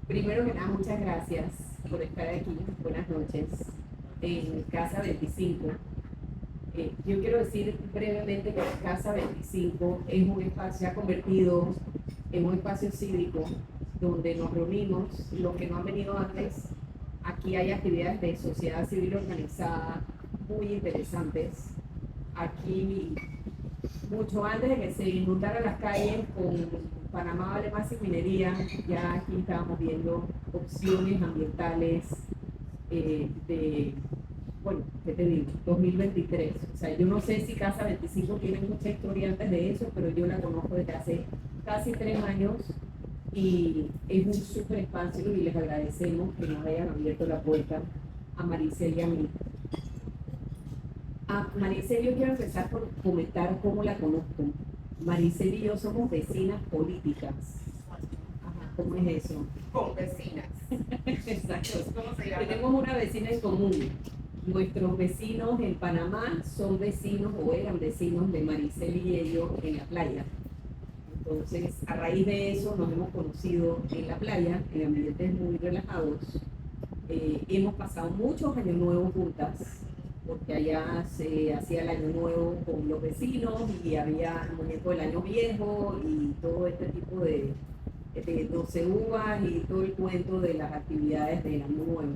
Primero que nada, muchas gracias por estar aquí. Buenas noches en Casa 25. Yo quiero decir brevemente que Casa 25 es un espacio, se ha convertido en un espacio cívico donde nos reunimos los que no han venido antes. Aquí hay actividades de sociedad civil organizada muy interesantes. Aquí, mucho antes de que se inundaran las calles con Panamá vale más y minería, ya aquí estábamos viendo opciones ambientales bueno, ¿qué te digo? 2023. O sea, yo no sé si Casa 25 tiene mucha historia antes de eso, pero yo la conozco desde hace casi 3 años y es un súper espacio y les agradecemos que nos hayan abierto la puerta a Maricel y a mí. A Maricel yo quiero empezar por comentar cómo la conozco. Maricel y yo somos vecinas políticas. Ajá, ¿cómo es eso? Con vecinas. Exacto. ¿Cómo se llama? Tenemos una vecina en común. Nuestros vecinos en Panamá son vecinos o eran vecinos de Maricel y ellos en la playa. Entonces, a raíz de eso nos hemos conocido en la playa, en ambientes muy relajados. Hemos pasado muchos años nuevos juntas, porque allá se hacía el año nuevo con los vecinos y había el muñeco del año viejo y todo este tipo de 12 uvas y todo el cuento de las actividades del año nuevo.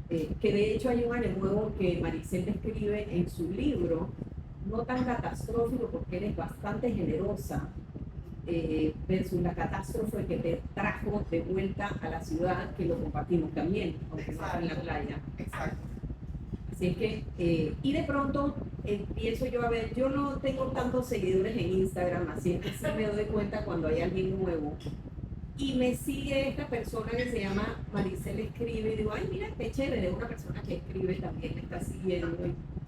Que de hecho hay un año nuevo que Maricel describe en su libro, no tan catastrófico porque eres bastante generosa, versus la catástrofe que te trajo de vuelta a la ciudad, que lo compartimos también, aunque no está en la playa. Exacto. Así es que, y de pronto empiezo yo a ver, yo no tengo tantos seguidores en Instagram, así es que sí me doy cuenta cuando hay alguien nuevo. Y me sigue esta persona que se llama Maricel Escribe, y digo, ay, mira, qué chévere, es una persona que escribe también, me está siguiendo.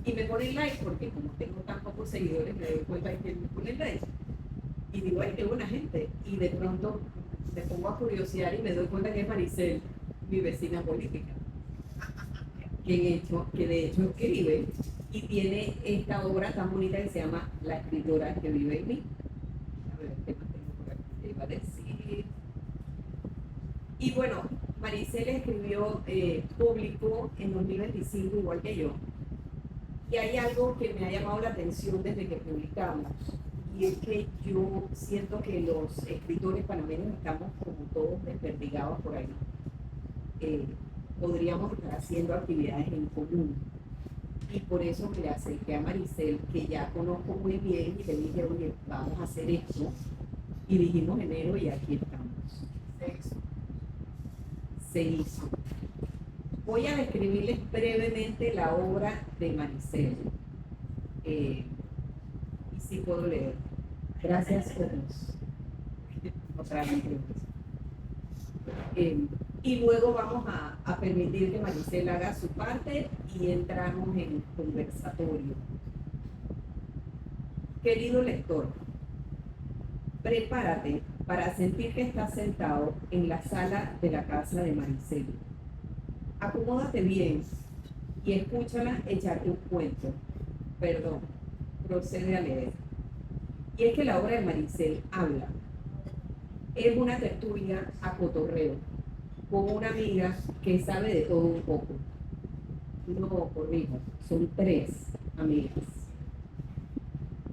Y me pone like, porque como tengo tan pocos seguidores, me doy cuenta de que me pone like. Y digo, ay, qué buena gente. Y de pronto me pongo a curiosear y me doy cuenta que es Maricel, mi vecina política, que de hecho escribe y tiene esta obra tan bonita que se llama La escritora que vive en mí. A ver, ¿qué más tengo por aquí? Te iba a decir. Y bueno, Maricel escribió, publicó en 2025 igual que yo. Y hay algo que me ha llamado la atención desde que publicamos. Y es que yo siento que los escritores panameños estamos como todos desperdigados por ahí. Podríamos estar haciendo actividades en común. Y por eso me le acerqué a Maricel, que ya conozco muy bien, y le dije, oye, vamos a hacer esto. Y dijimos enero y aquí estamos. Se hizo. Voy a describirles brevemente la obra de Maricel. Y sí puedo leer. Gracias, Jonas. Otra vez. Y luego vamos a permitir que Maricel haga su parte y entramos en conversatorio. Querido lector, prepárate para sentir que estás sentado en la sala de la casa de Maricel. Acomódate bien y escúchala echarte un cuento. Perdón, procede a leer. Y es que la obra de Maricel habla. Es una tertulia a cotorreo, con una amiga que sabe de todo un poco. No, corrijo, son 3 amigas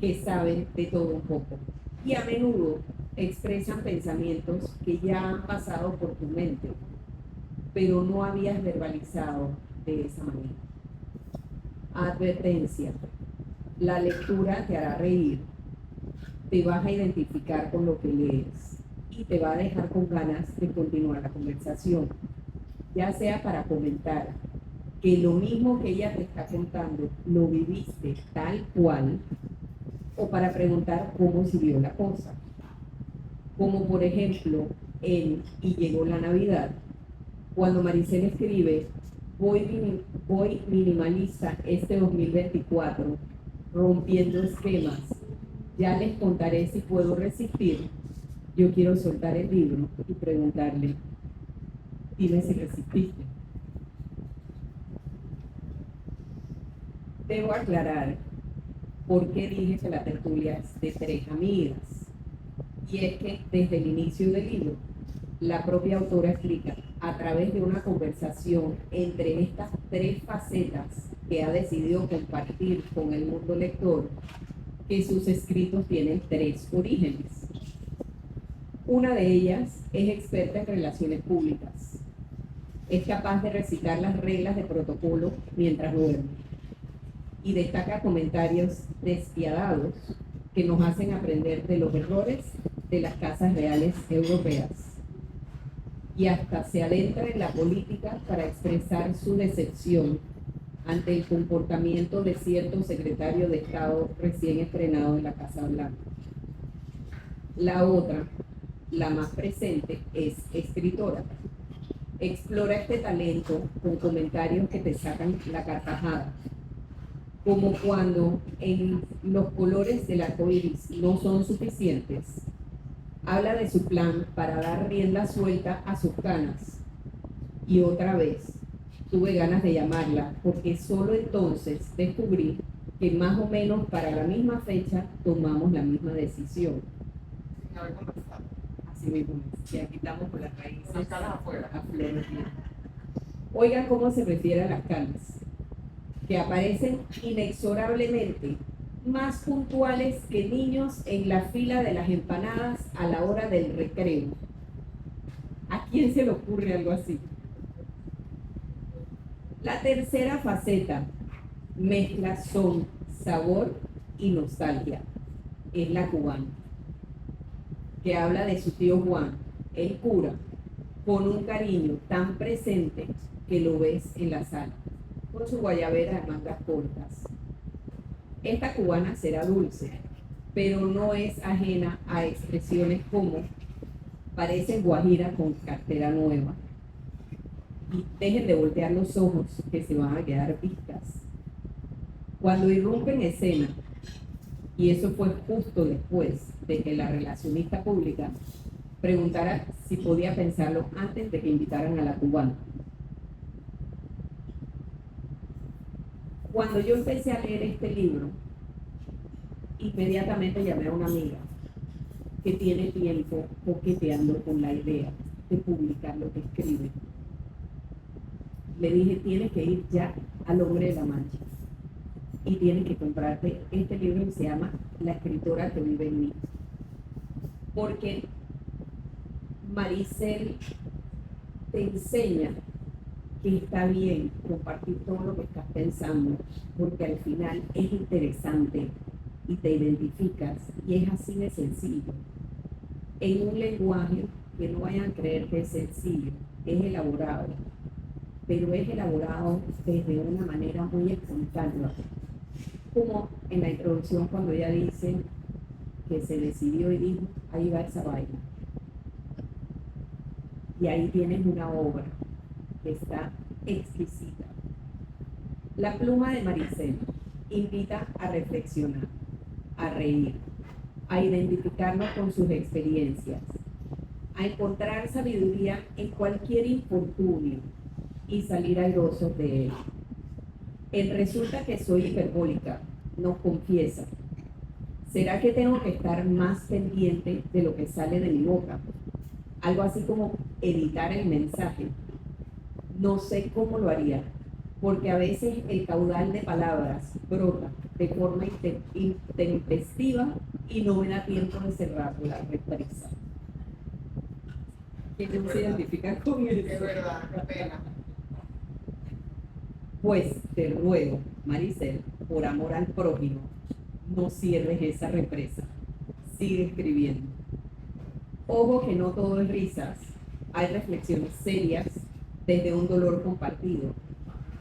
que saben de todo un poco. Y a menudo expresan pensamientos que ya han pasado por tu mente, pero no habías verbalizado de esa manera. Advertencia: la lectura te hará reír, te vas a identificar con lo que lees y te va a dejar con ganas de continuar la conversación, ya sea para comentar que lo mismo que ella te está contando lo viviste tal cual, o para preguntar cómo siguió la cosa. Como por ejemplo, en Y llegó la Navidad, cuando Maricel escribe, voy minimalista este 2024, rompiendo esquemas, ya les contaré si puedo resistir. Yo quiero soltar el libro y preguntarle, dime si resististe. Debo aclarar por qué dije que la tertulia es de 3 amigas. Y es que desde el inicio del libro, la propia autora explica, a través de una conversación entre estas tres facetas que ha decidido compartir con el mundo lector, que sus escritos tienen tres orígenes. Una de ellas es experta en relaciones públicas. Es capaz de recitar las reglas de protocolo mientras duerme y destaca comentarios despiadados que nos hacen aprender de los errores de las casas reales europeas. Y hasta se adentra en la política para expresar su decepción ante el comportamiento de cierto secretario de Estado recién estrenado en la Casa Blanca. La otra, la más presente, es escritora. Explora este talento con comentarios que te sacan la carcajada, como cuando en Los colores del arco iris no son suficientes, habla de su plan para dar rienda suelta a sus ganas. Y otra vez, tuve ganas de llamarla porque solo entonces descubrí que más o menos para la misma fecha tomamos la misma decisión. Sin haber conversado. Así mismo es, y aquí estamos con las raíces Las canas afuera. a flor de piel. Oigan cómo se refiere a las canas, que aparecen inexorablemente, más puntuales que niños en la fila de las empanadas a la hora del recreo. ¿A quién se le ocurre algo así? La tercera faceta mezcla son, sabor y nostalgia. Es la cubana, que habla de su tío Juan, el cura, con un cariño tan presente que lo ves en la sala, con su guayabera de mangas cortas. Esta cubana será dulce, pero no es ajena a expresiones como parece guajira con cartera nueva. Y dejen de voltear los ojos, que se van a quedar vistas. Cuando irrumpe en escena, y eso fue justo después de que la relacionista pública preguntara si podía pensarlo antes de que invitaran a la cubana. Cuando yo empecé a leer este libro, inmediatamente llamé a una amiga que tiene tiempo coqueteando con la idea de publicar lo que escribe. Le dije, tienes que ir ya al Hombre de la Mancha y tienes que comprarte este libro que se llama La escritora que vive en mí. Porque Maricel te enseña que está bien compartir todo lo que estás pensando, porque al final es interesante y te identificas, y es así de sencillo. En un lenguaje que no vayan a creer que es sencillo, es elaborado, pero es elaborado desde una manera muy espontánea, como en la introducción cuando ella dice que se decidió y dijo, ahí va esa vaina. Y ahí tienes una obra que está exquisita. La pluma de Maricel invita a reflexionar, a reír, a identificarnos con sus experiencias, a encontrar sabiduría en cualquier infortunio y salir airosos de él. Resulta que soy hiperbólica, nos confiesa. ¿Será que tengo que estar más pendiente de lo que sale de mi boca? Algo así como editar el mensaje. No sé cómo lo haría, porque a veces el caudal de palabras brota de forma intempestiva y no me da tiempo de cerrar la represa. ¿Quién no se identifica con eso? Es verdad, qué pena. Pues te ruego, Maricel, por amor al prójimo, no cierres esa represa. Sigue escribiendo. Ojo que no todo es risas. Hay reflexiones serias desde un dolor compartido,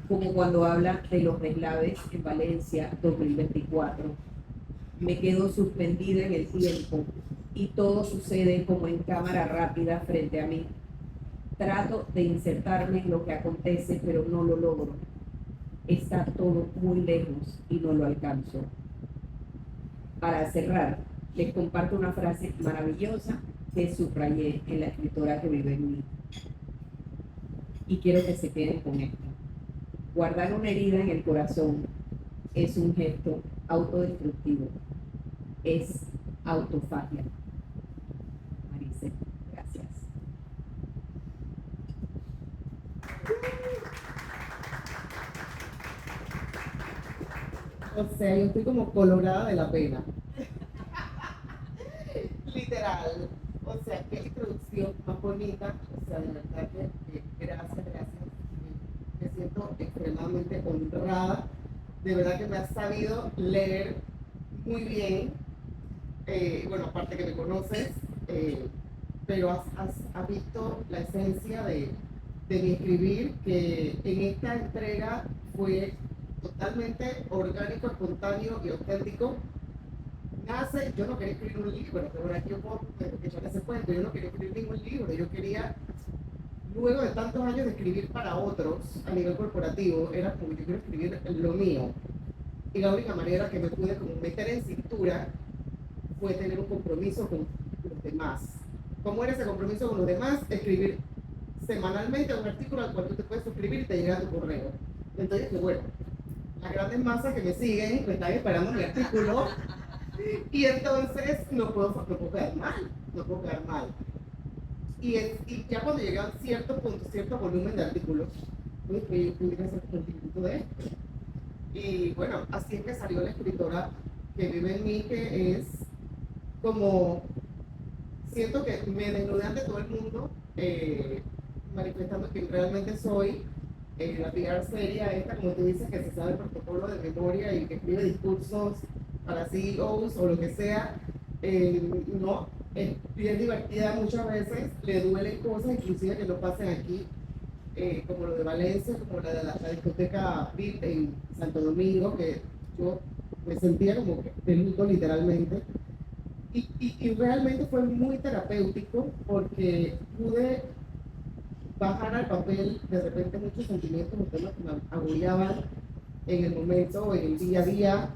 como cuando habla de los deslaves en Valencia 2024. Me quedo suspendida en el tiempo y todo sucede como en cámara rápida frente a mí. Trato de insertarme en lo que acontece, pero no lo logro. Está todo muy lejos y no lo alcanzo. Para cerrar, les comparto una frase maravillosa que subrayé en La escritora que vive en mí. Y quiero que se queden con esto. Guardar una herida en el corazón es un gesto autodestructivo. Es autofagia. Maricel, gracias. O sea, yo estoy como colorada de la pena. Literal. O sea, qué introducción más bonita. O sea, de verdad que gracias, gracias. Me siento extremadamente honrada. De verdad que me has sabido leer muy bien. Bueno, aparte que me conoces, pero has visto la esencia de mi escribir, que en esta entrega fue totalmente orgánico, espontáneo y auténtico. Nace, yo no quería escribir un libro, pero ahora yo puedo echar ese cuento, yo no quería escribir ningún libro, yo quería, luego de tantos años de escribir para otros a nivel corporativo, era como yo quiero escribir lo mío. Y la única manera que me pude como meter en cintura fue tener un compromiso con los demás. ¿Cómo era ese compromiso con los demás? Escribir semanalmente un artículo al cual tú te puedes suscribir y te llega a tu correo. Entonces, pues bueno, las grandes masas que me siguen me están esperando mi artículo y entonces no puedo quedar mal. Y ya cuando llegan cierto punto, cierto volumen de artículos, pues yo pudiera hacer un tributo de esto. Y bueno, así es que salió la escritora que vive en mí, que es como, siento que me desnudé ante todo el mundo, manifestando que realmente soy la PR seria esta, como tú dices, que se sabe el protocolo de memoria y que escribe discursos para CEOs o lo que sea. No, es bien divertida muchas veces, le duelen cosas, inclusive que no pasen aquí, como lo de Valencia, como la de la discoteca VIP en Santo Domingo, que yo me sentía como de luto literalmente. Y realmente fue muy terapéutico porque pude bajar al papel de repente muchos sentimientos, muchos temas que me agobiaban en el momento, en el día a día.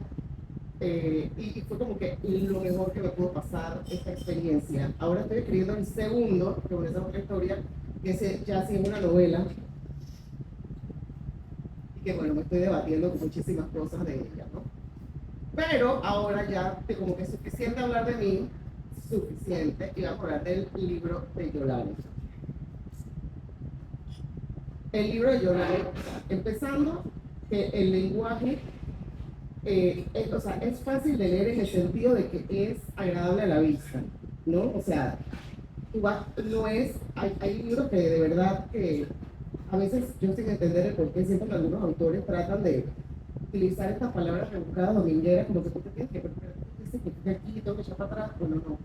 Y fue como que lo mejor que me pudo pasar esta experiencia. Ahora estoy escribiendo el segundo, que es otra historia, que ya sí es una novela. Y que bueno, me estoy debatiendo con muchísimas cosas de ella, ¿no? Pero ahora ya como que es suficiente hablar de mí, suficiente, y vamos a hablar del libro de Yolanda. El libro de Yolanda, empezando que el lenguaje es fácil de leer en el sentido de que es agradable a la vista, ¿no? O sea, no es, hay libros que de verdad que a veces yo sin entender el por qué siento que algunos autores tratan de utilizar estas palabras rebuscadas domingueras como que tú te tienes que que aquí tengo que echar para atrás, bueno, no.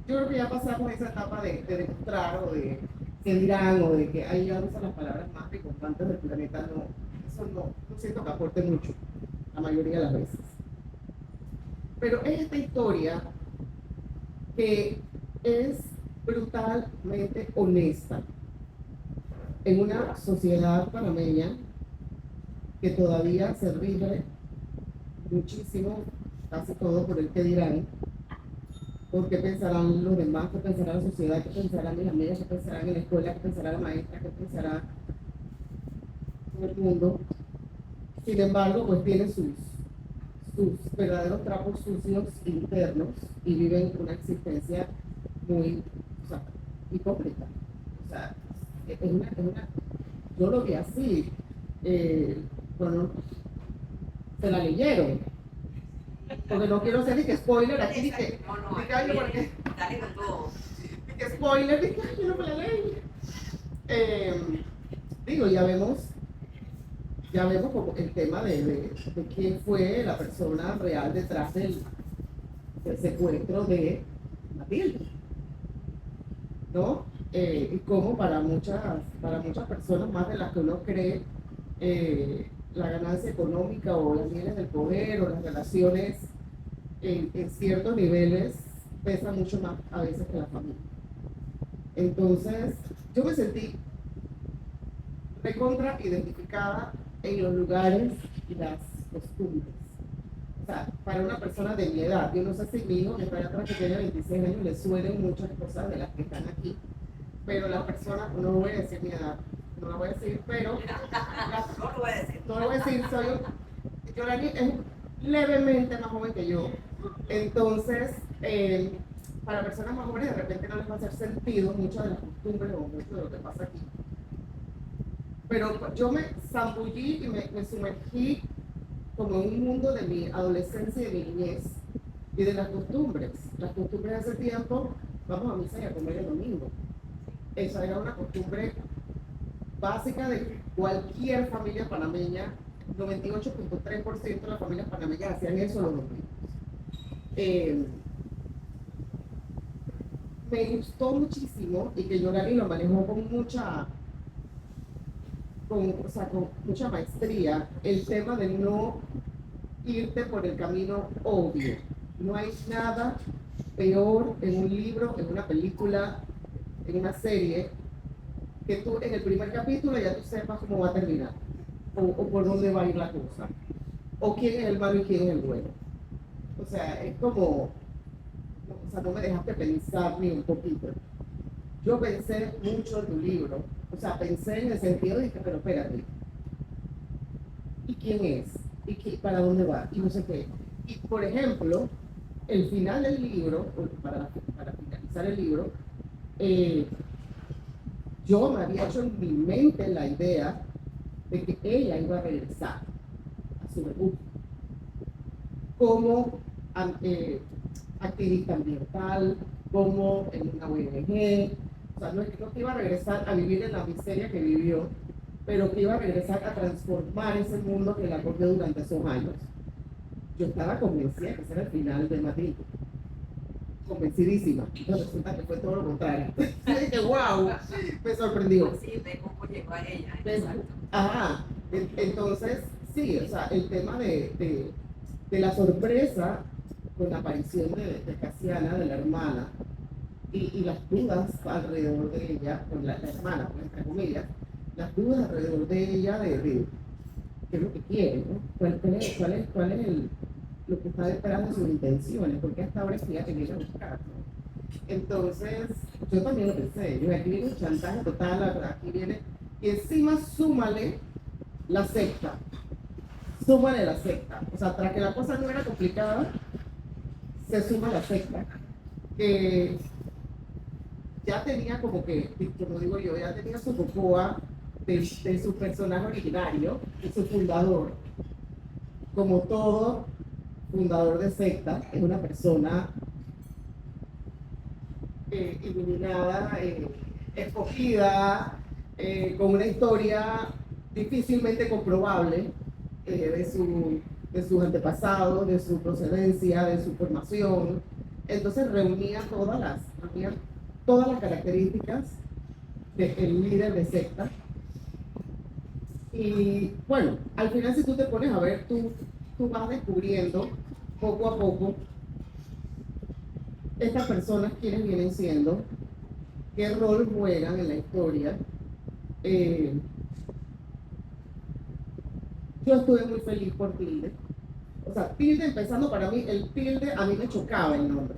Yo creo que ya pasamos esa etapa de demostrar o de que dirán o de que ahí ya usan las palabras más rimbombantes del planeta, no, eso no siento que aporte mucho la mayoría de las veces. Pero es esta historia que es brutalmente honesta en una sociedad panameña que todavía se rige muchísimo, casi todo por el que dirán, por qué pensarán los demás, qué pensará la sociedad, qué pensarán mis amigas, qué pensarán en la escuela, qué pensará la maestra, qué pensará todo el mundo. Sin embargo, pues tiene sus verdaderos trapos sucios internos y viven una existencia muy, o sea, hipócrita. O sea, yo lo vi así. Bueno, se la leyeron. Porque no quiero hacer ni que spoiler aquí, ni que. No, Ni que ay, porque, dale con todo. ni que spoiler, ni que ay, yo no me la leí. Digo, ya vemos como el tema de quién fue la persona real detrás del secuestro de Matilde, ¿no? Y cómo para muchas personas, más de las que uno cree, la ganancia económica o las mieles del poder o las relaciones en ciertos niveles pesa mucho más a veces que la familia. Entonces, yo me sentí recontra identificada en los lugares y las costumbres. O sea, para una persona de mi edad, yo no sé si mi hijo que está atrás, que tiene 26 años, le suelen muchas cosas de las que están aquí, pero las personas, no voy a decir mi edad, no lo voy a decir, pero No lo voy a decir. no lo voy a decir, Yolanda es levemente más joven que yo, entonces para personas más jóvenes de repente no les va a hacer sentido muchas de las costumbres o mucho de lo que pasa aquí. Pero yo me zambullí y me sumergí como en un mundo de mi adolescencia y de mi niñez y de las costumbres. Las costumbres hace tiempo, vamos a misa y a comer el domingo. Esa era una costumbre básica de cualquier familia panameña. 98.3% de las familias panameñas hacían eso los domingos. Me gustó muchísimo y que Yorani lo manejó con mucha maestría el tema de no irte por el camino obvio. No hay nada peor en un libro, en una película, en una serie, que tú en el primer capítulo ya tú sepas cómo va a terminar, o por dónde va a ir la cosa, o quién es el malo y quién es el bueno. O sea, es como, no me dejaste pensar ni un poquito. Yo pensé mucho en tu libro, o sea, pensé en el sentido de que, pero espérate, ¿y quién es? ¿Para dónde va? Y no sé qué. Y, por ejemplo, el final del libro, para finalizar el libro, yo me había hecho en mi mente la idea de que ella iba a regresar a su refugio como activista ambiental, como en una ONG. O sea, no es que iba a regresar a vivir en la miseria que vivió, pero que iba a regresar a transformar ese mundo que la acogió durante esos años. Yo estaba convencida que ese era el final de Matilde. Convencidísima. Entonces resulta que fue todo lo contrario. Y dije, wow, me sorprendió. Sí, de cómo llegó a ella. Exacto. Ajá. Entonces, sí, o sea, el tema de la sorpresa con la aparición de Casiana, de la hermana, y las dudas alrededor de ella, con la hermana, pues, entre comillas, las dudas alrededor de ella de qué es lo que quiere, ¿no? ¿Cuál es lo que está detrás de sus intenciones? Porque hasta ahora es que ella tenía que buscar, ¿no? Entonces, yo también lo pensé, yo aquí viene un chantaje total, aquí viene, y encima súmale la secta. Súmale la secta. O sea, tras que la cosa no era complicada, se suma la secta. Que ya tenía como digo yo, ya tenía su cocoa de su personaje originario, de su fundador. Como todo fundador de secta, es una persona iluminada, escogida, con una historia difícilmente comprobable de sus antepasados, de su procedencia, de su formación. Entonces reunía todas las características del líder de secta. Y bueno, al final si tú te pones a ver, tú vas descubriendo poco a poco estas personas quienes vienen siendo, qué rol juegan en la historia. Yo estuve muy feliz por Tilde. O sea, Tilde, empezando para mí, el Tilde a mí me chocaba el nombre.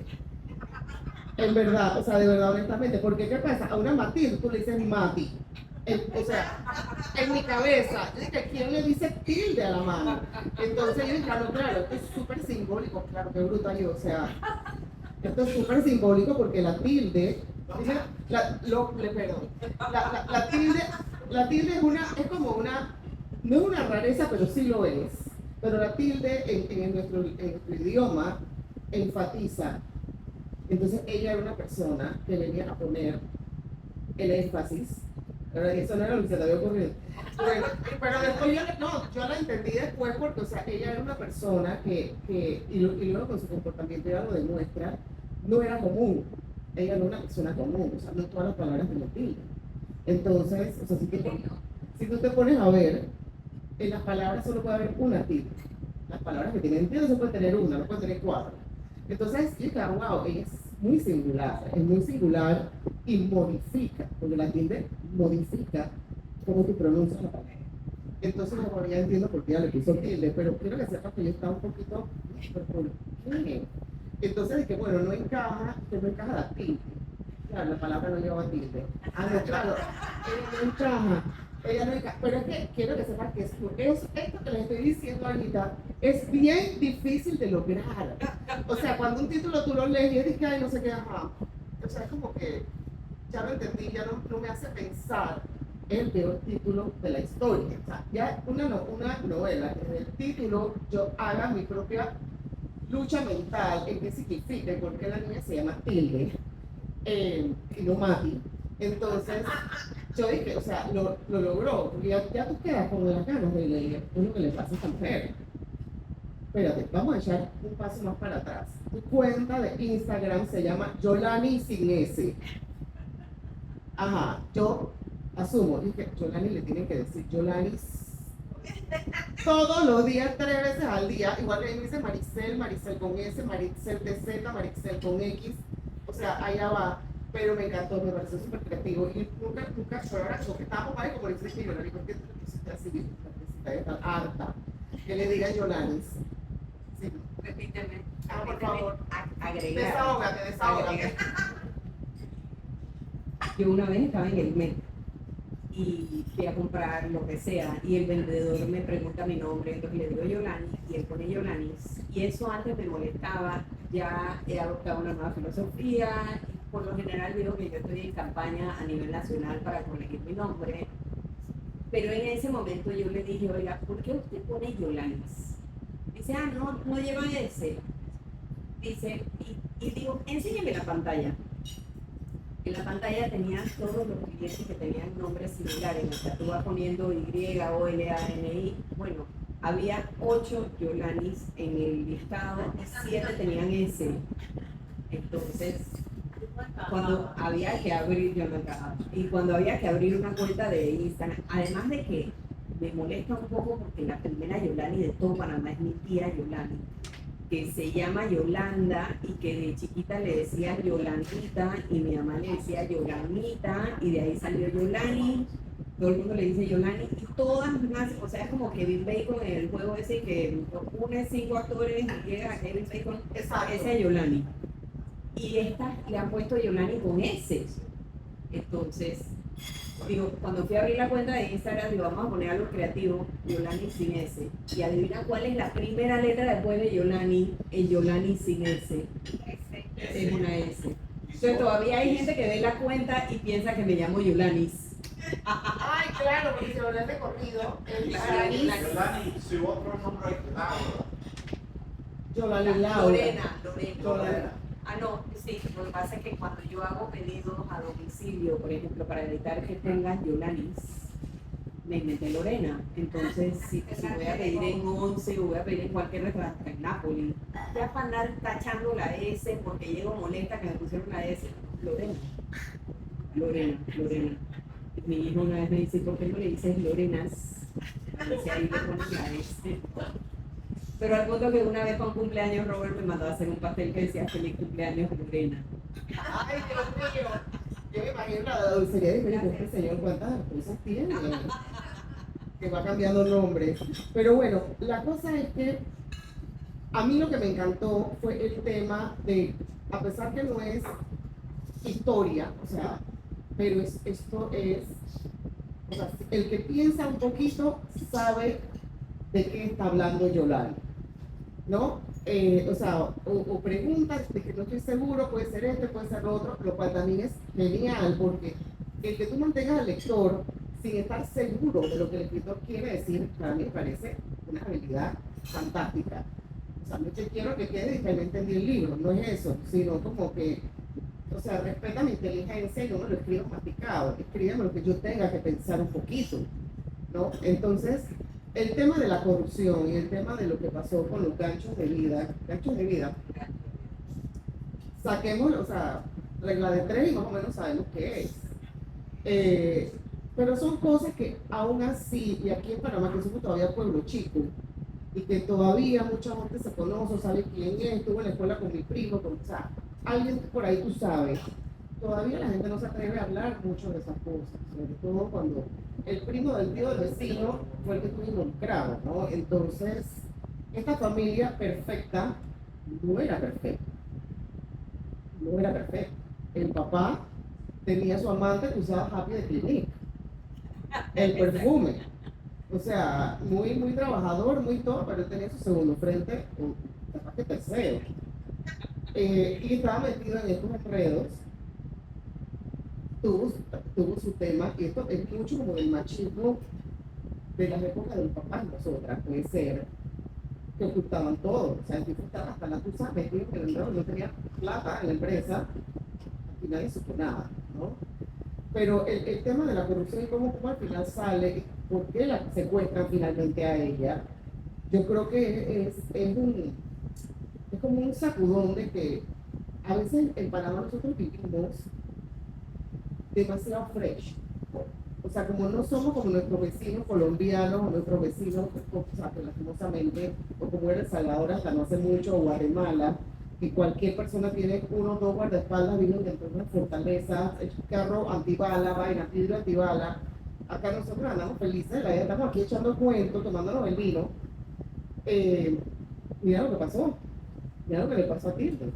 En verdad, o sea, de verdad, honestamente. Porque, ¿qué pasa? A una Matilde tú le dices Mati. O sea, en mi cabeza, yo dije, ¿quién le dice Tilde a la mano? Entonces yo dije, claro, esto es súper simbólico. Claro, qué brutal yo, o sea, esto es súper simbólico porque la tilde, la tilde es como una, no es una rareza, pero sí lo es. Pero la tilde en nuestro idioma enfatiza. Entonces ella era una persona que venía a poner el énfasis. Eso no era lo que se le había ocurrido. Pero después yo la entendí después porque, o sea, ella era una persona y luego con su comportamiento ya lo demuestra, no era común. Ella no era una persona común, o sea, no todas las palabras de tilde. Entonces, o sea, si tú te pones a ver, en las palabras solo puede haber una tilde. Las palabras que tienen tilde se puede tener una, no puede tener cuatro. Entonces, yo dije, wow, ella es muy singular y modifica, porque la tilde modifica cómo tú pronuncias la palabra. Entonces, ahora ya entiendo por qué ella le puso tilde, pero quiero que sepas que yo estaba un poquito, ¿por qué? Entonces dije, bueno, no encaja la tilde. Claro, la palabra no lleva tilde. Ah, no, claro, ella no encaja. Pero es que quiero que sepas que esto que les estoy diciendo ahorita es bien difícil de lograr. O sea, cuando un título tú lo lees y dices que ay, no sé qué, ajá. O sea, es como que ya lo entendí, ya no me hace pensar es el peor título de la historia. O sea, ya una novela, desde el título yo haga mi propia lucha mental en qué significa y por qué la niña se llama Tilde y no Mati. Entonces, yo dije, o sea, lo logró, porque ya tú quedas con las ganas de leer, es lo que le pasa a esta mujer. Espérate, vamos a echar un paso más para atrás. Tu cuenta de Instagram se llama Yolani sin S. Ajá, yo asumo, dije, Yolani le tienen que decir Yolani todos los días, 3 veces al día, igual que ahí me dice Maricel, Maricel con S, Maricel de Z, Maricel con X, o sea, allá va, pero me encantó, me pareció súper creativo, y nunca, pero ahora yo que estábamos ahí, como dice Yolani, ¿por qué tú le pusiste así? La necesita estar harta, que le diga Yolani. Sí. Repíteme. Por favor. Agregar. Desahógate. Yo una vez estaba en el metro y fui a comprar lo que sea y el vendedor me pregunta mi nombre, entonces le digo Yolani y él pone Yolanis y eso antes me molestaba, ya he adoptado una nueva filosofía y por lo general digo que yo estoy en campaña a nivel nacional para corregir mi nombre, pero en ese momento yo le dije, oiga, ¿por qué usted pone Yolanis? Dice, no lleva ese. Dice, y digo, enséñame la pantalla. En la pantalla tenía todos los clientes que tenían nombres similares, o sea, tú vas poniendo Y, O, L, A, N, I. Bueno, había 8 Yolanis en el listado y 7 tenían S. Entonces, cuando había que abrir, yo no acababa. Y cuando había que abrir una cuenta de Instagram, además de que me molesta un poco porque la primera Yolani de todo Panamá es mi tía Yolani, que se llama Yolanda y que de chiquita le decía Yolandita y mi mamá le decía Yolanita y de ahí salió Yolani, todo el mundo le dice Yolani y todas más, o sea, es como Kevin Bacon en el juego ese que une 5 actores y llega a Kevin Bacon, esa es Yolani. Y esta le han puesto Yolani con S. Entonces, digo, cuando fui a abrir la cuenta de Instagram, digo, vamos a poner algo creativo, Yolani sin S. Y adivina cuál es la primera letra después de Yolani, en Yolani sin S. Es una S. Entonces todavía hay gente que ve la cuenta y piensa que me llamo Yolanis. Ay, claro, porque si lo lees de corrido, el Yolani, su otro nombre es Laura. Lorena. No, sí, lo que pasa es que cuando yo hago pedidos a domicilio, por ejemplo, para evitar que tengan Yolanis, me inventé Lorena. Entonces, si voy a pedir en 11 o voy a pedir en cualquier restaurante en Nápoles, ya para andar tachando la S porque llego molesta que me pusieron la S, Lorena. Mi hijo una vez me dice, ¿por qué no le dices Lorenas? Y ahí le ponen la S. Pero al punto que una vez para un cumpleaños Robert me mandó a hacer un pastel que decía feliz cumpleaños Lorena. Ay, Dios mío. Yo me imagino la dulcería de este señor cuántas cosas tiene. Que va cambiando nombres. Pero bueno, la cosa es que a mí lo que me encantó fue el tema de, a pesar que no es historia, o sea, pero esto es, o sea, el que piensa un poquito sabe de qué está hablando Yolanda, ¿no? O sea, o preguntas de que no estoy seguro, puede ser este, puede ser lo otro, lo cual también es genial, porque el que tú mantengas al lector sin estar seguro de lo que el escritor quiere decir, para mí me parece una habilidad fantástica. O sea, no es que quiero que quede y que no entendí el libro, no es eso, sino como que, o sea, respeta mi inteligencia y no me lo escribo masticado, escríbeme lo que yo tenga que pensar un poquito, ¿no? Entonces, el tema de la corrupción y el tema de lo que pasó con los ganchos de vida, saquemos, o sea, regla de 3 y más o menos sabemos qué es. Pero son cosas que aún así, y aquí en Panamá, que somos todavía pueblo chico, y que todavía mucha gente se conoce, sabe quién es, estuvo en la escuela con mi primo, o sea, alguien por ahí tú sabes. Todavía la gente no se atreve a hablar mucho de esas cosas, sobre todo cuando el primo del tío del vecino fue el que estuvo involucrado, ¿no? Entonces, esta familia perfecta no era perfecta. No era perfecta. El papá tenía su amante que usaba Happy de Clinique, el perfume. O sea, muy, muy trabajador, muy todo, pero él tenía su segundo frente, capaz que tercero. Y estaba metido en estos enredos. tuvo su tema, y esto es mucho como del machismo de las épocas de los papás, nosotras, puede ser, que ocultaban todo. O sea, el tipo estaba hasta la tusa metido en el dedo, no tenía plata en la empresa, y nadie supo nada, ¿no? Pero el tema de la corrupción y cómo al final sale, por qué la secuestran finalmente a ella, yo creo que es como un sacudón de que a veces en Panamá nosotros vivimos demasiado fresh. O sea, como no somos como nuestros vecinos colombianos o nuestros vecinos, o sea, que lastimosamente, o como era El Salvador hasta no hace mucho, o Guatemala, que cualquier persona tiene uno o dos guardaespaldas, viven dentro de una fortaleza, el carro antibala, vaina, vidrio antibala. Acá nosotros andamos felices, la vida estamos aquí echando cuentos, tomándonos el vino. Mira lo que pasó, mira lo que le pasó a Tilde.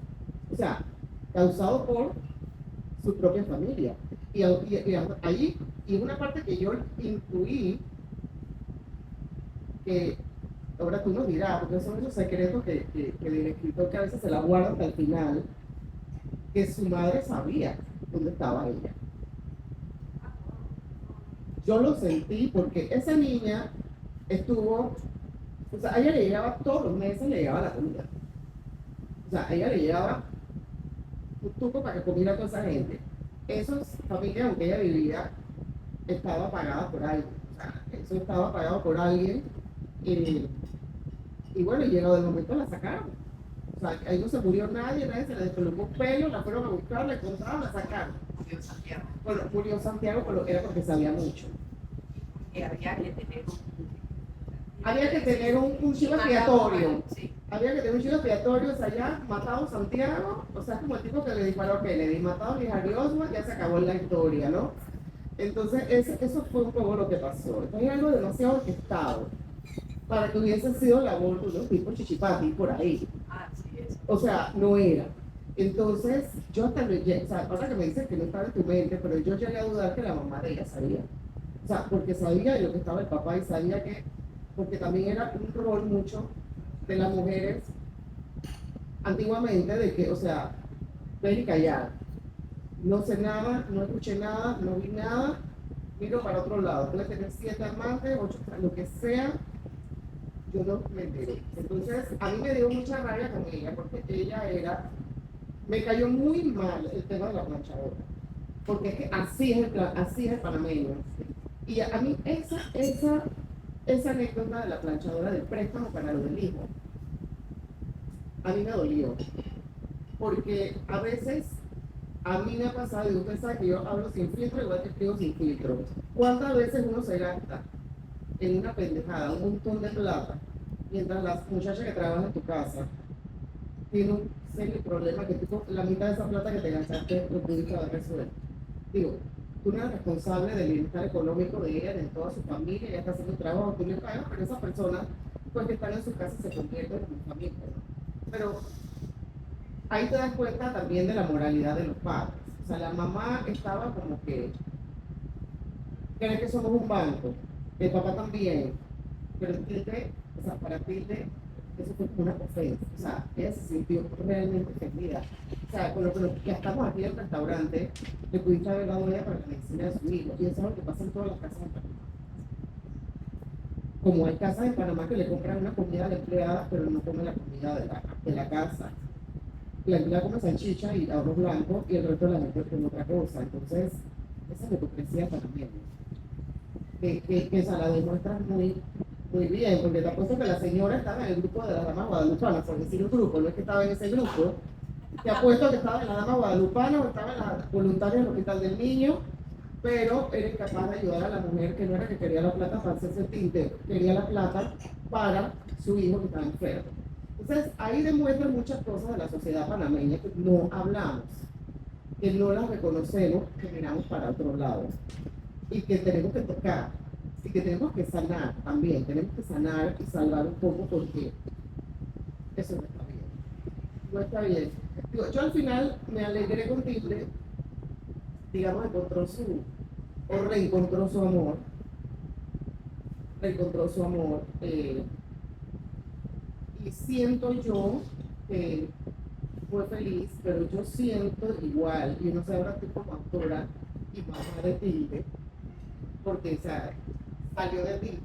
O sea, causado por su propia familia. Y allí, y una parte que yo incluí, que ahora tú nos dirás, porque son esos secretos que del escritor que a veces se la guarda hasta el final, que su madre sabía dónde estaba ella. Yo lo sentí porque esa niña estuvo, o sea, a ella le llegaba todos los meses, le llegaba la comida. O sea, a ella le llegaba un tuco para que comiera toda esa gente. Esas familias, aunque ella vivía, estaba pagada por alguien. O sea, eso estaba pagado por alguien. Y bueno, y llegado el momento la sacaron. O sea, ahí no se murió nadie se le descolocó un pelo, la fueron a buscar, la encontraron, la sacaron. Murió Santiago. Bueno, murió Santiago, pero era porque sabía mucho. Y había que tener un chivo expiatorio. Sí. Había que tener un chivo expiatorio, o sea, ya matado Santiago, o sea, como el tipo que le disparó a Kennedy, matado a Harry Oswald, ya se acabó la historia, ¿no? Entonces, eso fue un poco lo que pasó. Entonces, es algo demasiado orquestado para que hubiese sido labor de unos tipos chichipati por ahí. Así es. O sea, no era. Entonces, yo hasta lo llegué, o sea, ahora que me dices que no estaba en tu mente, pero yo llegué a dudar que la mamá de ella sabía. O sea, porque sabía de lo que estaba el papá y sabía que, porque también era un rol mucho de las mujeres antiguamente de que, o sea, ven y callar. No sé nada, no escuché nada, no vi nada, miro para otro lado. Puede tener 7 amantes, 8, lo que sea, yo no me enteré. Entonces, a mí me dio mucha rabia con ella, porque ella me cayó muy mal el tema de la planchadora. Porque es que así es el panameño. Y a mí esa anécdota de la planchadora del préstamo para lo del hijo, a mí me dolió. Porque a veces a mí me ha pasado, y usted sabe que yo hablo sin filtro, igual que escribo sin filtro. ¿Cuántas veces uno se gasta en una pendejada un montón de plata, mientras la muchacha que trabaja en tu casa tiene un serio problema que tú, la mitad de esa plata que te gastaste lo pudiste haber resuelto? Digo, tú no eres responsable del bienestar económico de ella, de toda su familia, ella está haciendo trabajo, tú le pagas, pero esas personas, pues que están en su casa, se convierten en familia, ¿no? Pero ahí te das cuenta también de la moralidad de los padres. O sea, la mamá estaba como que cree que somos un banco, el papá también, pero Tilde, o sea, para Tilde eso fue una ofensa. O sea, ella se sintió realmente ofendida. O sea, con lo que estamos aquí en el restaurante, le pudiste haber dado ella para la medicina de su hijo. Y eso es lo que pasa en todas las casas en Panamá. Como hay casas en Panamá que le compran una comida a la empleada, pero no come la comida de la casa. La empleada come salchicha y arroz blanco y el resto de la gente come otra cosa. Entonces, esa es la hipocresía panameña. Que se la demuestra muy bien, porque te apuesto que la señora estaba en el grupo de las damas guadalupanas, por decir un grupo, no es que estaba en ese grupo. Te apuesto que estaba en la dama guadalupana o estaba en la voluntaria del hospital del niño, pero eres capaz de ayudar a la mujer que no era que quería la plata para hacerse tinte, quería la plata para su hijo que estaba enfermo. Entonces, ahí demuestran muchas cosas de la sociedad panameña que no hablamos, que no las reconocemos, que miramos para otro lado y que tenemos que tocar y que tenemos que sanar también, tenemos que sanar y salvar un poco porque eso no está bien. No está bien. Digo, yo al final me alegré con Tilde, digamos, reencontró su amor, y siento yo que fue feliz, pero yo siento igual, y no sé ahora tú como autora, y mamá de Tilde, porque o sea, salió de ti.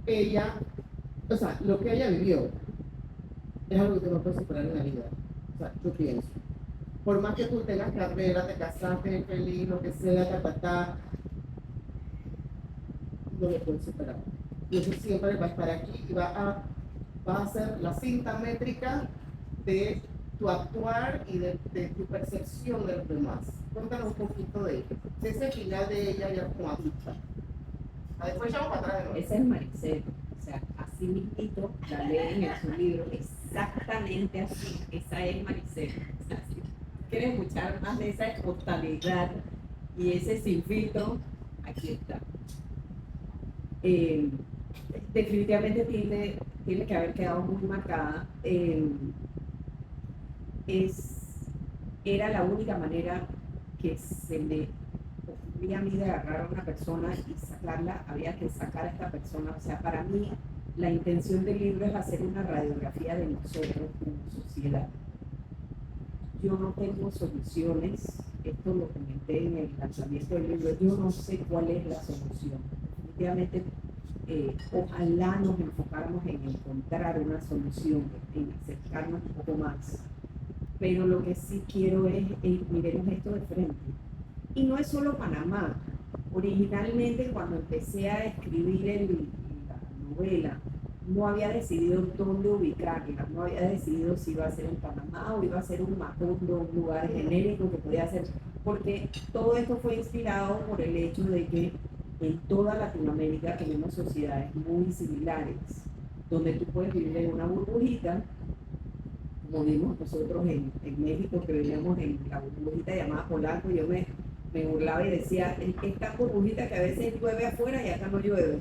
Ella, o sea, lo que ella vivió es algo que no puedes superar en la vida. O sea, yo pienso. Por más que tú tengas carrera, te casaste, feliz, lo que sea, no lo puedes superar. Y eso siempre va a estar aquí y va a ser la cinta métrica de tu actuar y de tu percepción de los demás. Cuéntanos un poquito de ese final de ella ya como adulta. Después echamos para atrás de nuevo. Ese es Maricel, o sea, así mismito la leen en su libro, exactamente así, esa es Maricel. O sea, si quieres escuchar más de esa espontaneidad y ese sin filtro, aquí está. Definitivamente tiene que haber quedado muy marcada. Era la única manera que se me ocurría a mí de agarrar a una persona y sacarla, había que sacar a esta persona. O sea, para mí la intención del libro es hacer una radiografía de nosotros como sociedad. Yo no tengo soluciones, esto lo comenté en el lanzamiento del libro, yo no sé cuál es la solución. Definitivamente, ojalá nos enfocáramos en encontrar una solución, en acercarnos un poco más. Pero lo que sí quiero es, miremos esto de frente. Y no es solo Panamá. Originalmente, cuando empecé a escribir la novela, no había decidido dónde ubicarla, no había decidido si iba a ser en Panamá o iba a ser un Macondo, un lugar genérico que podía ser, porque todo esto fue inspirado por el hecho de que en toda Latinoamérica tenemos sociedades muy similares, donde tú puedes vivir en una burbujita, como vimos nosotros en México, que vivíamos en la burbujita llamada Polanco. Yo me burlaba y decía, esta burbujita que a veces llueve afuera y acá no llueve.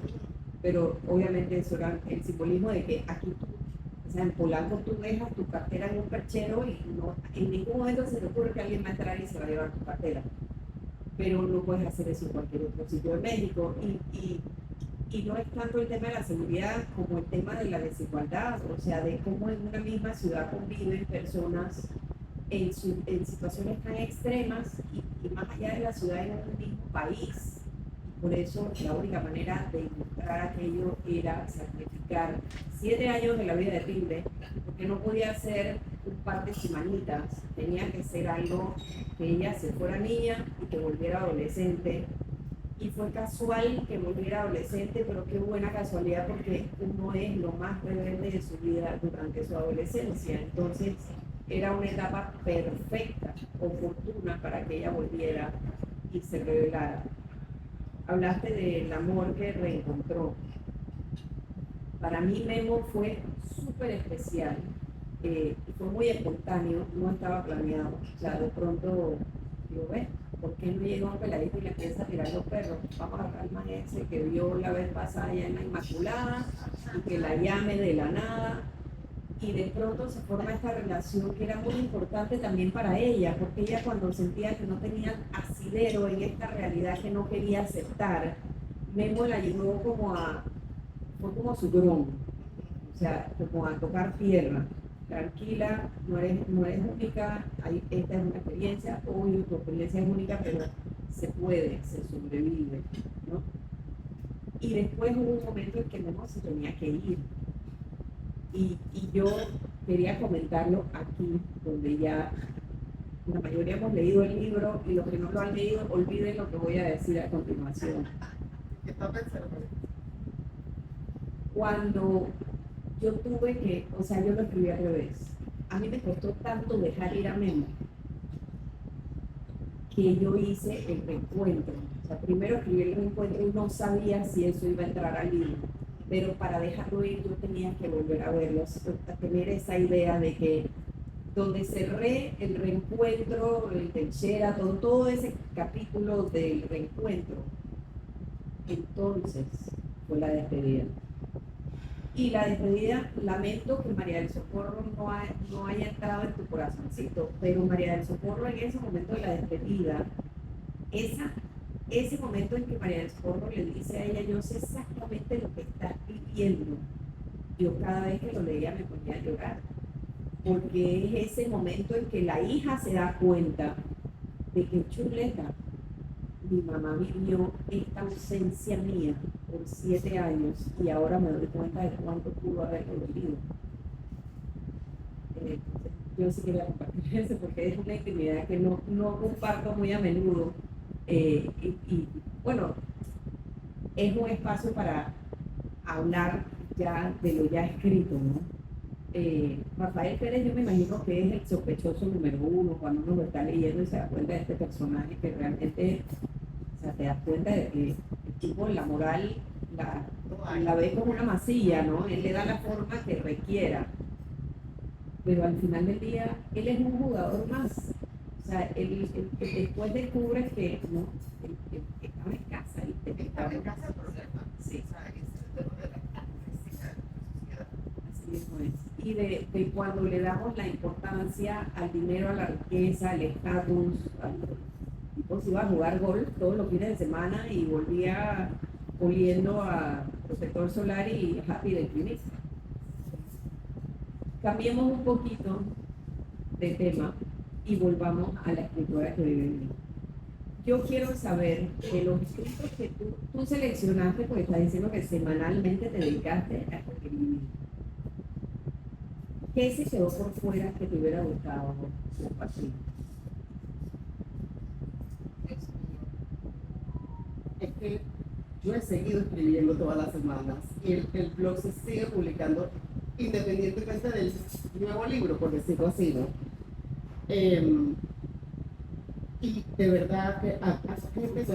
Pero obviamente eso era el simbolismo de que aquí tú, o sea, en Polanco tú dejas tu cartera en un perchero y no, en ningún momento se te ocurre que alguien va a entrar y se va a llevar tu cartera. Pero no puedes hacer eso en cualquier otro sitio de México. Y no es tanto el tema de la seguridad como el tema de la desigualdad, o sea, de cómo en una misma ciudad conviven personas en situaciones tan extremas y más allá de la ciudad en un mismo país. Por eso la única manera de encontrar aquello era sacrificar 7 años de la vida de Tilde, porque no podía ser un par de semanitas, tenía que ser algo que ella se fuera niña y que volviera adolescente. Y fue casual que volviera adolescente, pero qué buena casualidad porque uno es lo más rebelde de su vida durante su adolescencia. Entonces era una etapa perfecta, oportuna para que ella volviera y se revelara. Hablaste del amor que reencontró. Para mí Memo fue súper especial, fue muy espontáneo, no estaba planeado. O sea, de pronto digo, ¿por qué no llega un peladito y le empieza a tirar los perros? Vamos a agarrar al man ese que vio la vez pasada allá en la Inmaculada y que la llame de la nada. Y de pronto se forma esta relación que era muy importante también para ella, porque ella cuando sentía que no tenía asidero en esta realidad que no quería aceptar, Memo la ayudó fue como su dron, o sea, como a tocar tierra. Tranquila, no eres única, esta es una experiencia, obvio, tu experiencia es única, pero se puede, se sobrevive, ¿no? Y después hubo un momento en que Memo se tenía que ir. Y yo quería comentarlo aquí, donde ya la mayoría hemos leído el libro y los que no lo han leído, olviden lo que voy a decir a continuación. ¿Qué está pensando? Cuando yo tuve que, o sea, yo lo escribí al revés. A mí me costó tanto dejar ir a Memo que yo hice el reencuentro. O sea, primero escribí el reencuentro y no sabía si eso iba a entrar al libro. Pero para dejarlo ir yo tenía que volver a verlo, a tener esa idea de que donde cerré el reencuentro, el Teixeira, todo ese capítulo del reencuentro, entonces fue la despedida. Y la despedida, lamento que María del Socorro no haya entrado en tu corazoncito, pero María del Socorro en ese momento de la despedida, ese momento en que María del Socorro le dice a ella, yo sé exactamente lo que estás viviendo, yo cada vez que lo leía me ponía a llorar, porque es ese momento en que la hija se da cuenta de que chuleta, mi mamá vivió esta ausencia mía por 7 años y ahora me doy cuenta de cuánto pudo haberlo vivido. Yo sí quería compartir eso porque es una intimidad que no comparto muy a menudo. Bueno, es un espacio para hablar ya de lo ya escrito, ¿no? Rafael Pérez, yo me imagino que es el sospechoso número uno cuando uno lo está leyendo y se da cuenta de este personaje que realmente, o sea, te das cuenta de que el tipo, la moral, la ve como una masilla, ¿no? Él le da la forma que requiera, pero al final del día, él es un jugador más. O sea, él después descubres que, ¿no? Él estaba en casa y Estaba en casa el problema. Sí. O sea, es el tema de la necesidad de la sociedad. Así mismo es. Y de cuando le damos la importancia al dinero, a la riqueza, al estatus, tipo se iba a jugar golf todos los fines de semana y volvía oliendo a protector solar y happy de clinic. Cambiemos un poquito de tema y volvamos a la escritora que vive en mí. Yo quiero saber de los escritos que tú seleccionaste, porque estás diciendo que semanalmente te dedicaste a escribir. ¿Qué se quedó por fuera que te hubiera gustado compartir? Dios mío. Es que yo he seguido escribiendo todas las semanas y el blog se sigue publicando independientemente del nuevo libro, por decirlo así, ¿no? Y de verdad que a gente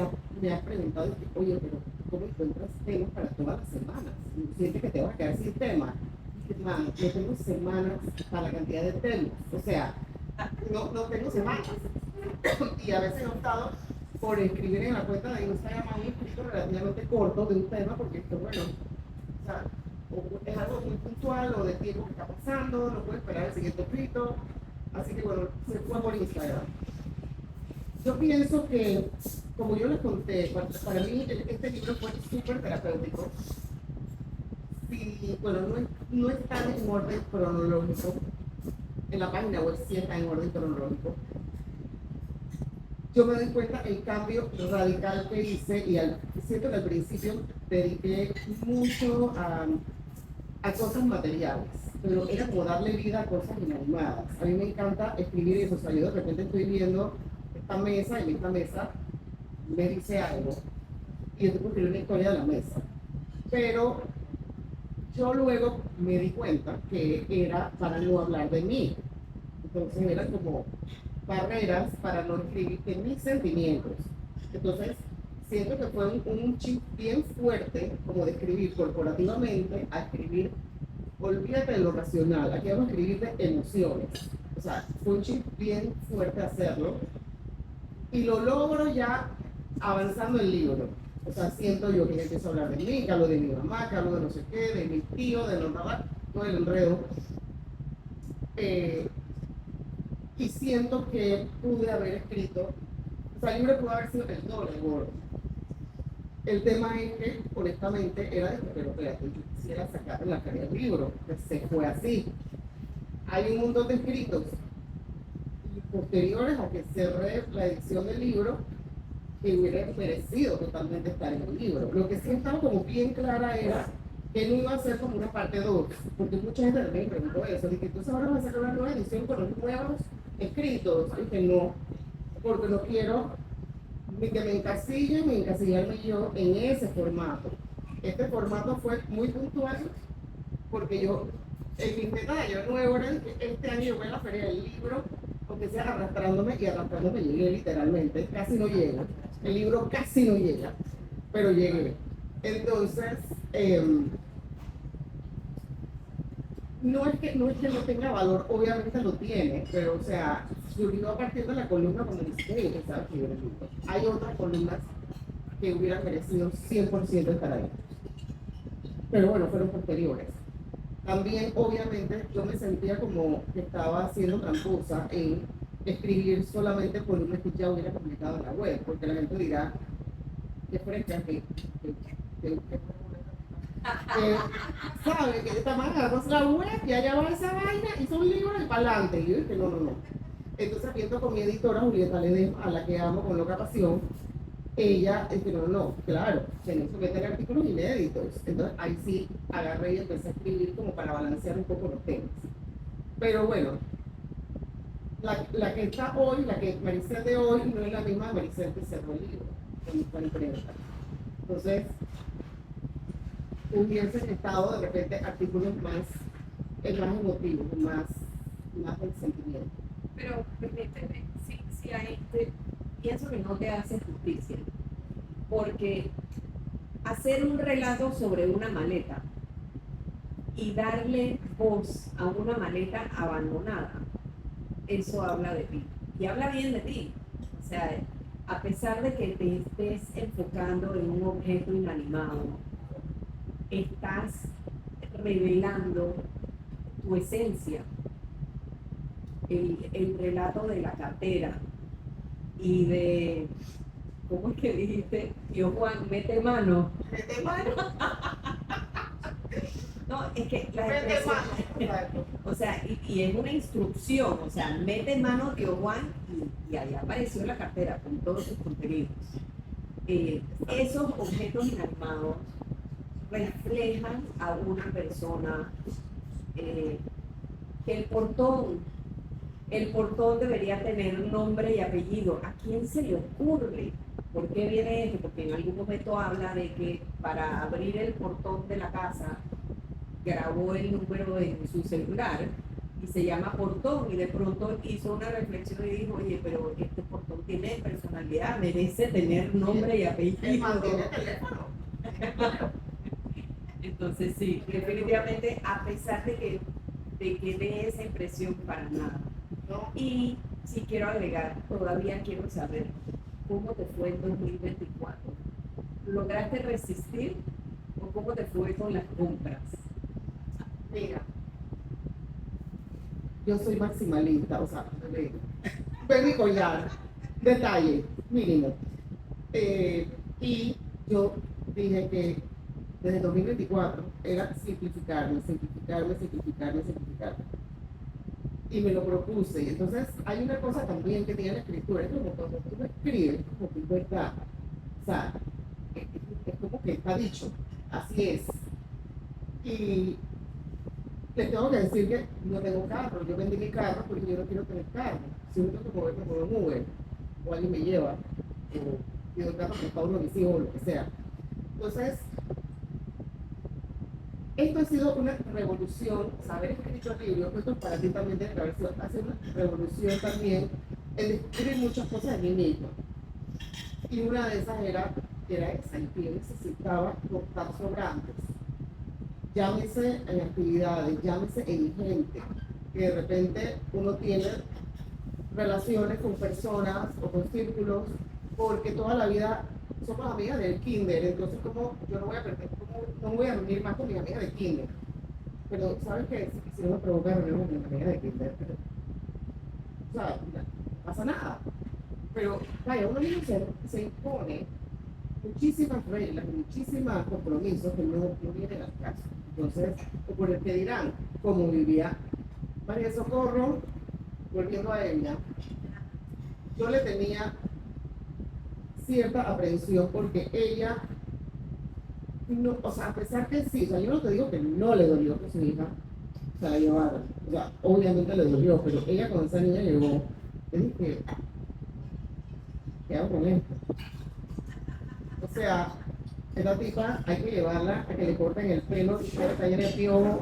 me ha preguntado, oye, pero ¿cómo encuentras temas para todas las semanas? ¿Sientes que te vas a quedar sin tema? Man, yo tengo semanas para la cantidad de temas, o sea, no tengo semanas. Y a veces he optado por escribir en la cuenta de Instagram un escrito relativamente corto de un tema, porque esto, bueno, o sea, o es algo muy puntual o de tiempo que está pasando, no puedo esperar el siguiente escrito, así que bueno, se fue por Instagram. Yo pienso que, como yo les conté, para mí este libro fue súper terapéutico. Sí, bueno, no está en orden cronológico, en la página web sí está en orden cronológico. Yo me doy cuenta el cambio radical que hice y siento que al principio dediqué mucho a cosas materiales, pero era como darle vida a cosas inanimadas. A mí me encanta escribir eso, o sea, yo de repente estoy viendo esta mesa y esta mesa me dice algo y yo tengo que escribir una historia de la mesa. Pero yo luego me di cuenta que era para no hablar de mí. Entonces eran como barreras para no escribir de mis sentimientos. Entonces siento que fue un chip bien fuerte como de escribir corporativamente a escribir, olvídate de lo racional, aquí vamos a escribir de emociones. O sea, fue un chip bien fuerte hacerlo y lo logro ya avanzando el libro. O sea, siento yo que empiezo a hablar de mí, que hablo de mi mamá, que hablo de no sé qué, de mi tío, de los mamás, todo el enredo. Y siento que pude haber escrito, o sea, el libro pudo haber sido el doble gordo. El tema es que, honestamente, era de que, pero espérate, yo quisiera sacar en la carrera del libro, que se fue así. Hay un montón de escritos posteriores a que cerré la edición del libro que hubiera merecido totalmente estar en el libro. Lo que sí estaba como bien clara era que no iba a ser como una parte 2, porque mucha gente también preguntó eso, de que entonces ahora vas a sacar una nueva edición con los nuevos escritos, y que no, porque no quiero ni que me encasillen ni encasillarme yo en ese formato. Este formato fue muy puntual, porque yo, en mi meta de año nuevo era que este año yo voy a la feria del libro, aunque sea arrastrándome, y arrastrándome llegué literalmente, casi no llega. El libro casi no llega, pero llegué. Entonces, no es que no tenga valor, obviamente lo tiene, pero o sea, surgió a partir de la columna cuando ni siquiera yo pensaba escribir el libro. Hay otras columnas que hubieran merecido 100% estar ahí. Pero bueno, fueron posteriores. También, obviamente, yo me sentía como que estaba haciendo tramposa en escribir solamente columnas que ya hubiera publicado en la web, porque la gente dirá, qué fresca, sabe que esta manera agarras la web y allá va esa vaina y son libros y para adelante. Y yo dije, no. Entonces, viendo con mi editora, Julieta Ledesma, a la que amo con loca pasión, ella, no, claro, tenemos que meter artículos inéditos. Entonces, ahí sí agarré y empecé a escribir como para balancear un poco los temas. Pero bueno, la que está hoy, la que Maricel de hoy, no es la misma Maricel que cerró el libro, cuando fue imprenta. Entonces, hubiesen estado de repente artículos más emotivos, más del sentimiento. Pero permíteme, sí hay, pienso que no te hace justicia, porque hacer un relato sobre una maleta y darle voz a una maleta abandonada, eso habla de ti, y habla bien de ti. O sea, a pesar de que te estés enfocando en un objeto inanimado, estás revelando tu esencia. El relato de la cartera y de, ¿cómo es que dijiste? Tío Juan, mete mano. ¿Mete mano? No, es que la Mete expresión, mano. o sea, y es una instrucción, o sea, mete mano, tío Juan, y ahí apareció la cartera con todos sus contenidos. Esos objetos inanimados reflejan a una persona, que el portón debería tener nombre y apellido. ¿A quién se le ocurre? ¿Por qué viene esto? Porque en algún momento habla de que para abrir el portón de la casa grabó el número en su celular y se llama portón, y de pronto hizo una reflexión y dijo, oye, pero este portón tiene personalidad, merece tener nombre y apellido. Mantiene el teléfono. Entonces sí, definitivamente, a pesar de que dé esa impresión, para nada. ¿No? Y si quiero agregar, todavía quiero saber cómo te fue en 2024. ¿Lograste resistir o cómo te fue con las compras? Mira, yo soy maximalista, o sea, ve mi collar, detalle, mínimo. Y yo dije que desde 2024 era simplificarme. Y me lo propuse. Y entonces hay una cosa también que tiene la escritura, es como cuando tú lo escribes, como que es verdad. O sea, es como que está dicho, así es. Y les tengo que decir que no tengo carro, yo vendí mi carro porque yo no quiero tener carro. Si yo tengo que moverme, me muevo en Uber, o alguien me lleva, o pido el carro para uno de mis hijos, o lo que sea. Entonces, esto ha sido una revolución, o sea, haber escrito el libro, esto para ti también tiene que haber sido, ha sido una revolución también en descubrir muchas cosas de mí misma. Y una de esas era esa, y que yo necesitaba cortar sobrantes. Llámese en actividades, llámese en gente, que de repente uno tiene relaciones con personas o con círculos, porque toda la vida somos amigas del kinder, entonces como yo no voy a perder, no voy a reunir más con mis amigas de kinder. Pero sabes que si no me provoca reunirme con mis amigas de kinder, pero, o sea, no pasa nada. Pero vaya, uno mismo se impone muchísimas reglas, muchísimos compromisos que no vienen al caso. Entonces, por el que dirán, como vivía María Socorro, volviendo a ella, yo le tenía cierta aprehensión porque ella, no, o sea, a pesar que sí, o sea, yo no te digo que no le dolió que su hija se la llevara, o sea, obviamente le dolió, pero ella cuando esa niña llegó, le dije, ¿qué hago con esto? O sea, esta tipa hay que llevarla a que le corten el pelo, que está llena de piojo,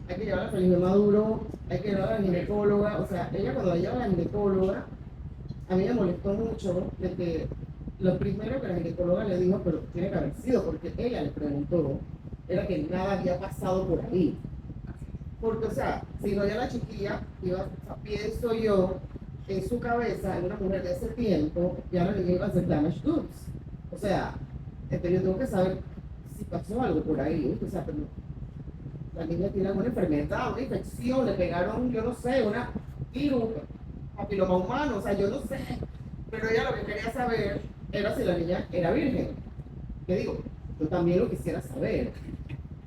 hay que llevarla a Felipe Maduro, hay que llevarla a la ginecóloga, o sea, ella cuando la lleva a la ginecóloga, a mí me molestó mucho de que lo primero que la ginecóloga le dijo, pero tiene que haber sido, porque ella le preguntó, era que nada había pasado por ahí. Porque, o sea, si no ya la chiquilla iba, o sea, pienso yo, en su cabeza, en una mujer de ese tiempo, ya la niña iba a hacer damage goods. O sea, entonces yo tengo que saber si pasó algo por ahí, o sea, pero la niña tiene alguna enfermedad, una infección, le pegaron, yo no sé, una virus, papiloma humano, o sea, yo no sé. Pero ella lo que quería saber era si la niña era virgen. ¿Qué digo? Yo también lo quisiera saber.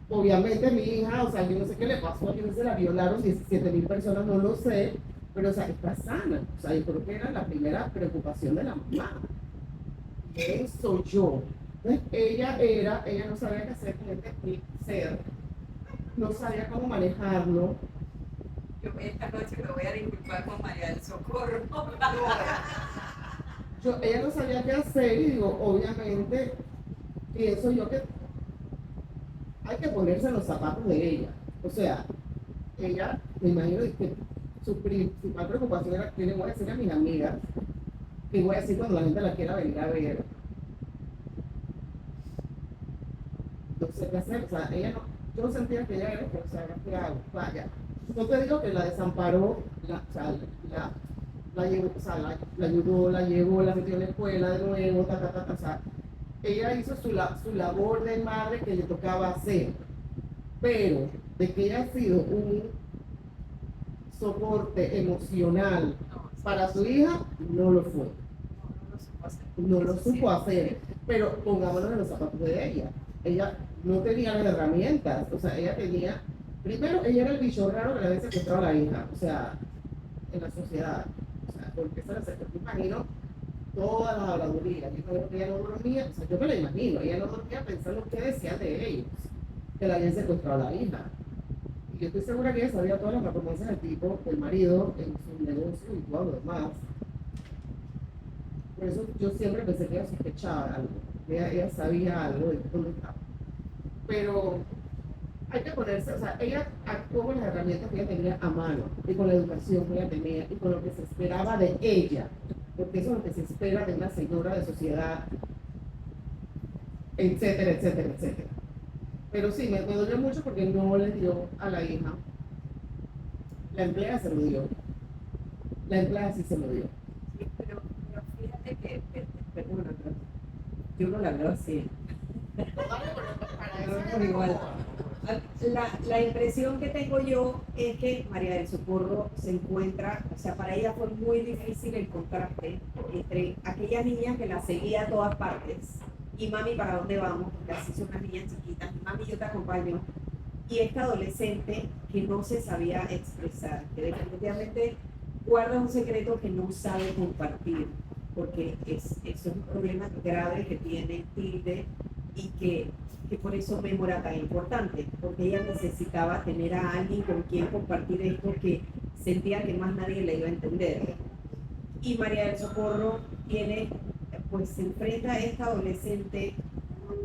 Obviamente mi hija, o sea, yo no sé qué le pasó, yo no sé, la violaron 17,000 personas, no lo sé, pero o sea, está sana. O sea, yo creo que era la primera preocupación de la mamá. ¿Quién soy yo? Entonces, ella no sabía qué hacer con este ser, no sabía cómo manejarlo. Yo esta noche me voy a disculpar con María del Socorro. Ella no sabía qué hacer y digo, obviamente, pienso yo que hay que ponerse en los zapatos de ella. O sea, ella, me imagino que su principal preocupación era qué le voy a decir a mis amigas, qué voy a decir cuando la gente la quiera venir a ver. No sé qué hacer, o sea, ella no, yo sentía que ella era, o sea, ¿qué hago? Vaya, no te digo que la desamparó, o sea, la llevó, o sea, la ayudó, la llevó, la metió en la escuela de nuevo, o sea, ella hizo su labor de madre que le tocaba hacer, pero de que ella ha sido un soporte emocional para su hija, no lo fue. No lo supo hacer, pero pongámonos en los zapatos de ella. Ella no tenía las herramientas, o sea, ella tenía, primero, ella era el bicho raro que le había secuestrado a la hija, o sea, en la sociedad, o sea, porque eso era, yo me imagino todas las habladurías, yo creo que ella no dormía, o sea, yo me la imagino, ella no dormía pensando qué decían de ellos, que le habían secuestrado a la hija. Y yo estoy segura que ella sabía todas las performances del tipo, del marido, en su negocio y todo lo demás. Por eso yo siempre pensé que ella sospechaba algo, ella sabía algo de dónde estaba. Pero hay que ponerse, o sea, ella actuó con las herramientas que ella tenía a mano, y con la educación que ella tenía, y con lo que se esperaba de ella, porque eso es lo que se espera de una señora de sociedad, etcétera, etcétera, etcétera. Pero sí, me dolió mucho porque no le dio a la hija. La empleada se lo dio. La empleada sí se lo dio. Sí, pero fíjate bueno, yo no la veo así. Pero igual. La impresión que tengo yo es que María del Socorro se encuentra, o sea, para ella fue muy difícil el contraste entre aquella niña que la seguía a todas partes y mami, ¿para dónde vamos? Porque así son las niñas chiquitas, mami, yo te acompaño, y esta adolescente que no se sabía expresar, que definitivamente guarda un secreto que no sabe compartir, porque eso es un problema grave que tiene Tilde y que por eso Memo era tan importante, porque ella necesitaba tener a alguien con quien compartir esto que sentía que más nadie le iba a entender. Y María del Socorro pues se enfrenta a esta adolescente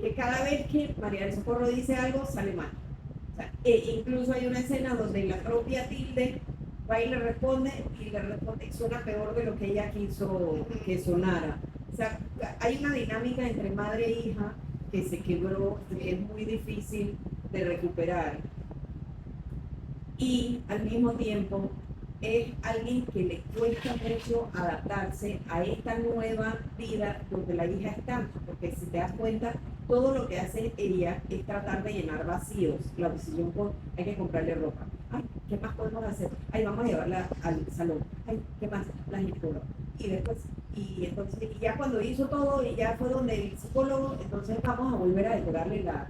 que cada vez que María del Socorro dice algo sale mal. O sea, incluso hay una escena donde la propia Tilde va y le responde y suena peor de lo que ella quiso que sonara. O sea, hay una dinámica entre madre e hija que se quebró, que es muy difícil de recuperar. Y al mismo tiempo es alguien que le cuesta mucho adaptarse a esta nueva vida donde la hija está, porque si te das cuenta, todo lo que hace ella es tratar de llenar vacíos. La decisión hay que comprarle ropa. Ay, ¿qué más podemos hacer? Ay, vamos a llevarla al salón. Ay, ¿qué más? La ginecóloga. Y después, entonces, ya cuando hizo todo, y ya fue donde el psicólogo, entonces vamos a volver a decorarle la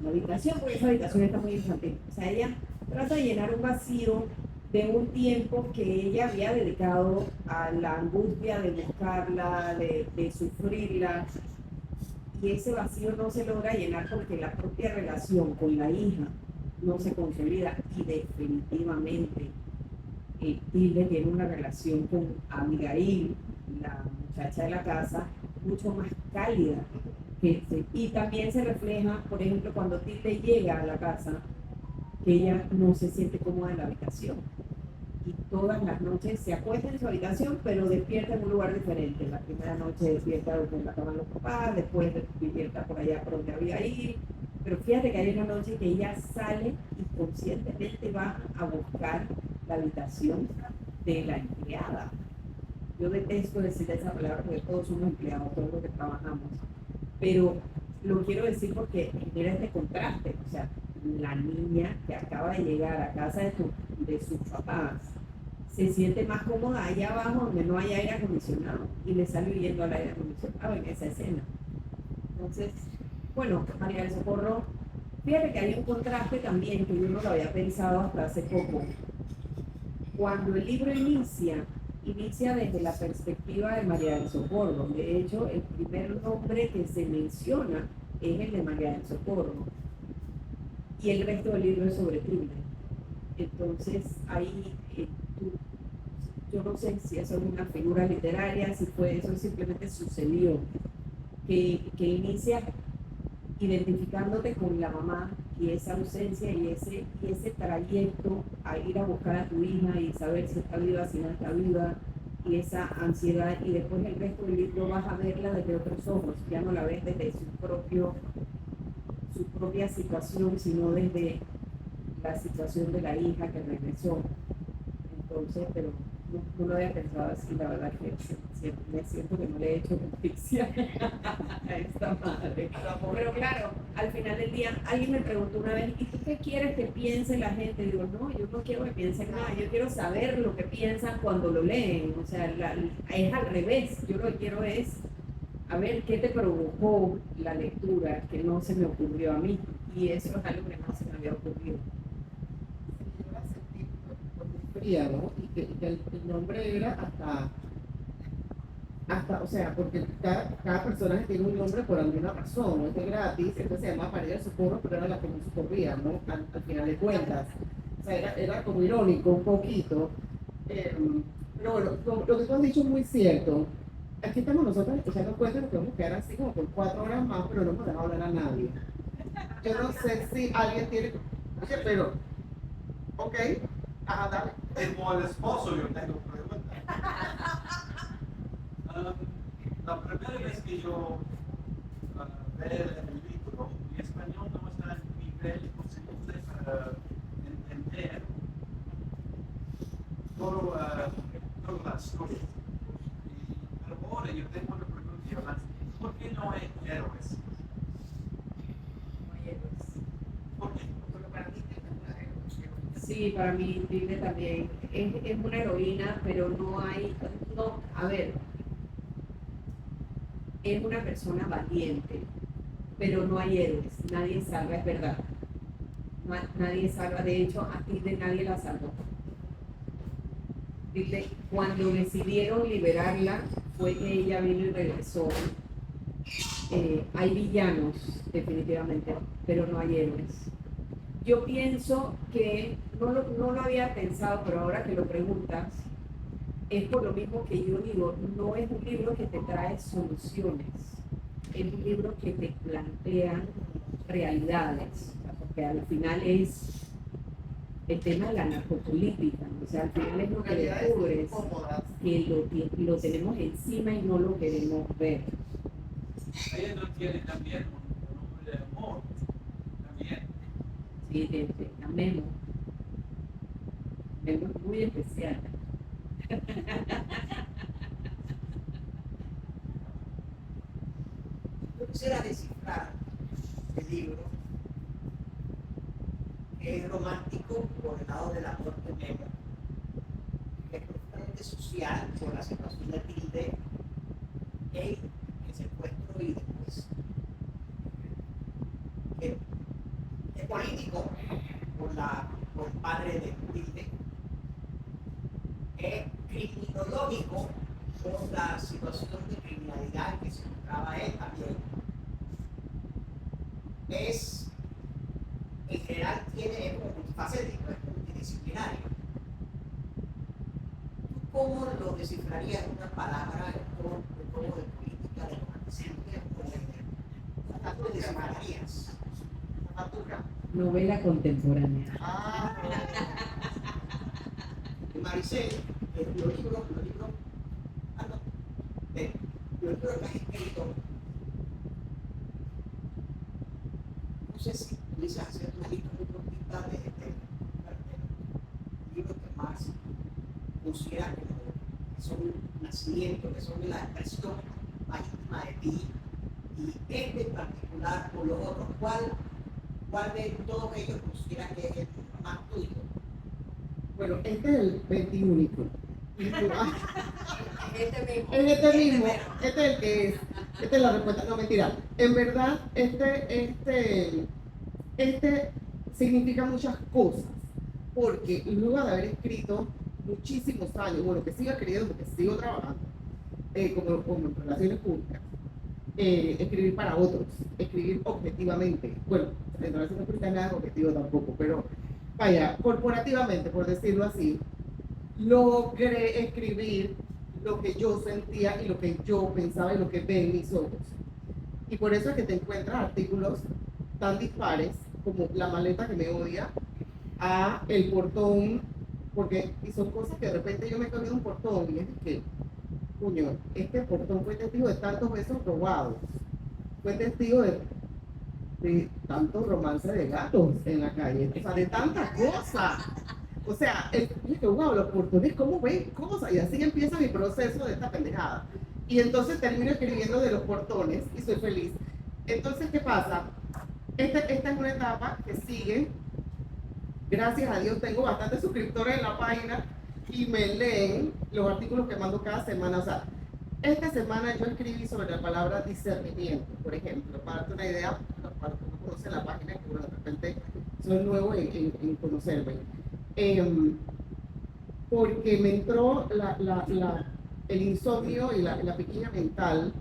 habitación, porque esa habitación está muy infantil. O sea, ella trata de llenar un vacío de un tiempo que ella había dedicado a la angustia de buscarla, de sufrirla, y ese vacío no se logra llenar porque la propia relación con la hija no se consolida, y definitivamente Tilde tiene una relación con Abigail, la muchacha de la casa, mucho más cálida. Y también se refleja, por ejemplo, cuando Tilde llega a la casa, que ella no se siente cómoda en la habitación. Y todas las noches se acuesta en su habitación, pero despierta en un lugar diferente. La primera noche despierta con la cama de los papás, después despierta por allá por donde había ir. Pero fíjate que hay una noche que ella sale y conscientemente va a buscar la habitación de la empleada. Yo detesto decir esa palabra porque todos somos empleados, todos los que trabajamos. Pero lo quiero decir porque genera este contraste. O sea, la niña que acaba de llegar a casa de sus papás se siente más cómoda allá abajo donde no hay aire acondicionado y le sale huyendo al aire acondicionado en esa escena. Entonces, bueno, María del Socorro, fíjate que hay un contraste también que yo no lo había pensado hasta hace poco. cuando el libro inicia desde la perspectiva de María del Socorro. De hecho, el primer nombre que se menciona es el de María del Socorro. Y el resto del libro es sobre Trilde. Entonces, ahí yo no sé si eso es una figura literaria, si fue eso, simplemente sucedió. Que inicia identificándote con la mamá y esa ausencia y ese trayecto a ir a buscar a tu hija y saber si está viva, si no está viva, y esa ansiedad, y después el resto del libro vas a verla desde otros ojos, ya no la ves desde su propia situación, sino desde la situación de la hija que regresó. Entonces, pero no lo había pensado así, la verdad que me siento que no le he hecho justicia a esta madre. Pero claro, al final del día, alguien me preguntó una vez, ¿y tú qué quieres que piense la gente? Digo, no, yo no quiero que piensen nada, yo quiero saber lo que piensan cuando lo leen. O sea, es al revés, yo lo que quiero es, a ver, ¿qué te provocó la lectura que no se me ocurrió a mí? Y eso es algo que no se me había ocurrido. Yo la sentí muy fría, ¿no? Y que el nombre era hasta, o sea, porque cada personaje tiene un nombre por alguna razón, no es de gratis, entonces se llama María del Socorro, pero era la que no socorría, ¿no? Al final de cuentas. O sea, era como irónico un poquito. Pero bueno, lo que tú has dicho es muy cierto. Aquí estamos nosotros echando cuenta de que vamos a quedar así como por 4 horas más, pero no hemos dejado hablar a nadie. Yo no sé si alguien tiene... Oye, pero... Ok, ajá, dale. Como el esposo, yo tengo preguntas. La primera vez que yo vi el libro, mi español no está en nivel posible para entender todas las cosas. Pero ahora yo tengo una pregunta, Yolanda, ¿por qué no hay héroes? No hay héroes. ¿Por qué? Porque para mí es una héroe. Sí, para mí Tilde también es una heroína, pero a ver, es una persona valiente, pero no hay héroes, nadie salva, es verdad. Nadie salva, de hecho a Tilde nadie la salvó. Tilde, cuando decidieron liberarla, fue que ella vino y regresó. Hay villanos, definitivamente, pero no hay héroes. Yo pienso que, no lo había pensado, pero ahora que lo preguntas, es por lo mismo que yo digo, no es un libro que te trae soluciones, es un libro que te plantea realidades, porque al final es el tema de la narcopolítica, o sea, al final es lo que descubres, que lo tenemos encima y no lo queremos ver. Ella no tiene también un nombre de amor, también. Sí, la Memo. Memo es muy especial. Yo quisiera descifrar el libro, que es romántico por el lado del amor de Memo, que es profundamente social por la situación de Tilde, el secuestro y después es político por el padre de Tilde, es criminológico por la situación de criminalidad en que se encontraba él también. En general es multifacético, es multidisciplinario. ¿Tú cómo lo descifrarías en una palabra, en todo de política, de romanticismo, ¿cómo lo descifrarías? Novela contemporánea. Maricel, los libros que has escrito, no sé si pudieses hacer una lista muy cortita de libros que más consideras que son nacimientos, que son la expresión más íntima de ti, y este en particular o los otros, ¿cuál de todos ellos consideras que es el más tuyo? Bueno, este es el 21. Este mismo. Este es el que es. Esta es la respuesta, no mentira. En verdad, este significa muchas cosas, porque luego de haber escrito muchísimos años, bueno, que sigo escribiendo porque sigo trabajando como en relaciones públicas, escribir para otros, escribir objetivamente. Bueno, en relaciones públicas nada es objetivo tampoco, pero vaya, corporativamente, por decirlo así, logré escribir lo que yo sentía y lo que yo pensaba y lo que ven mis ojos. Y por eso es que te encuentras artículos tan dispares como La maleta que me odia, a El portón, porque y son cosas que de repente yo me he comido un portón y es que, coño, este portón fue testigo de tantos besos robados, fue testigo de tantos romances de gatos en la calle, o sea, de tantas cosas. O sea, dije, wow, los portones, ¿cómo ven cosas? Y así empieza mi proceso de esta pendejada. Y entonces termino escribiendo de los portones y soy feliz. Entonces, ¿qué pasa? Esta es una etapa que sigue. Gracias a Dios tengo bastantes suscriptores en la página y me leen los artículos que mando cada semana. O sea, esta semana yo escribí sobre la palabra discernimiento, por ejemplo, para darte una idea, para los que no conocen la página, que bueno, de repente son nuevos en conocerme. Porque me entró el insomnio y la piquiña mental,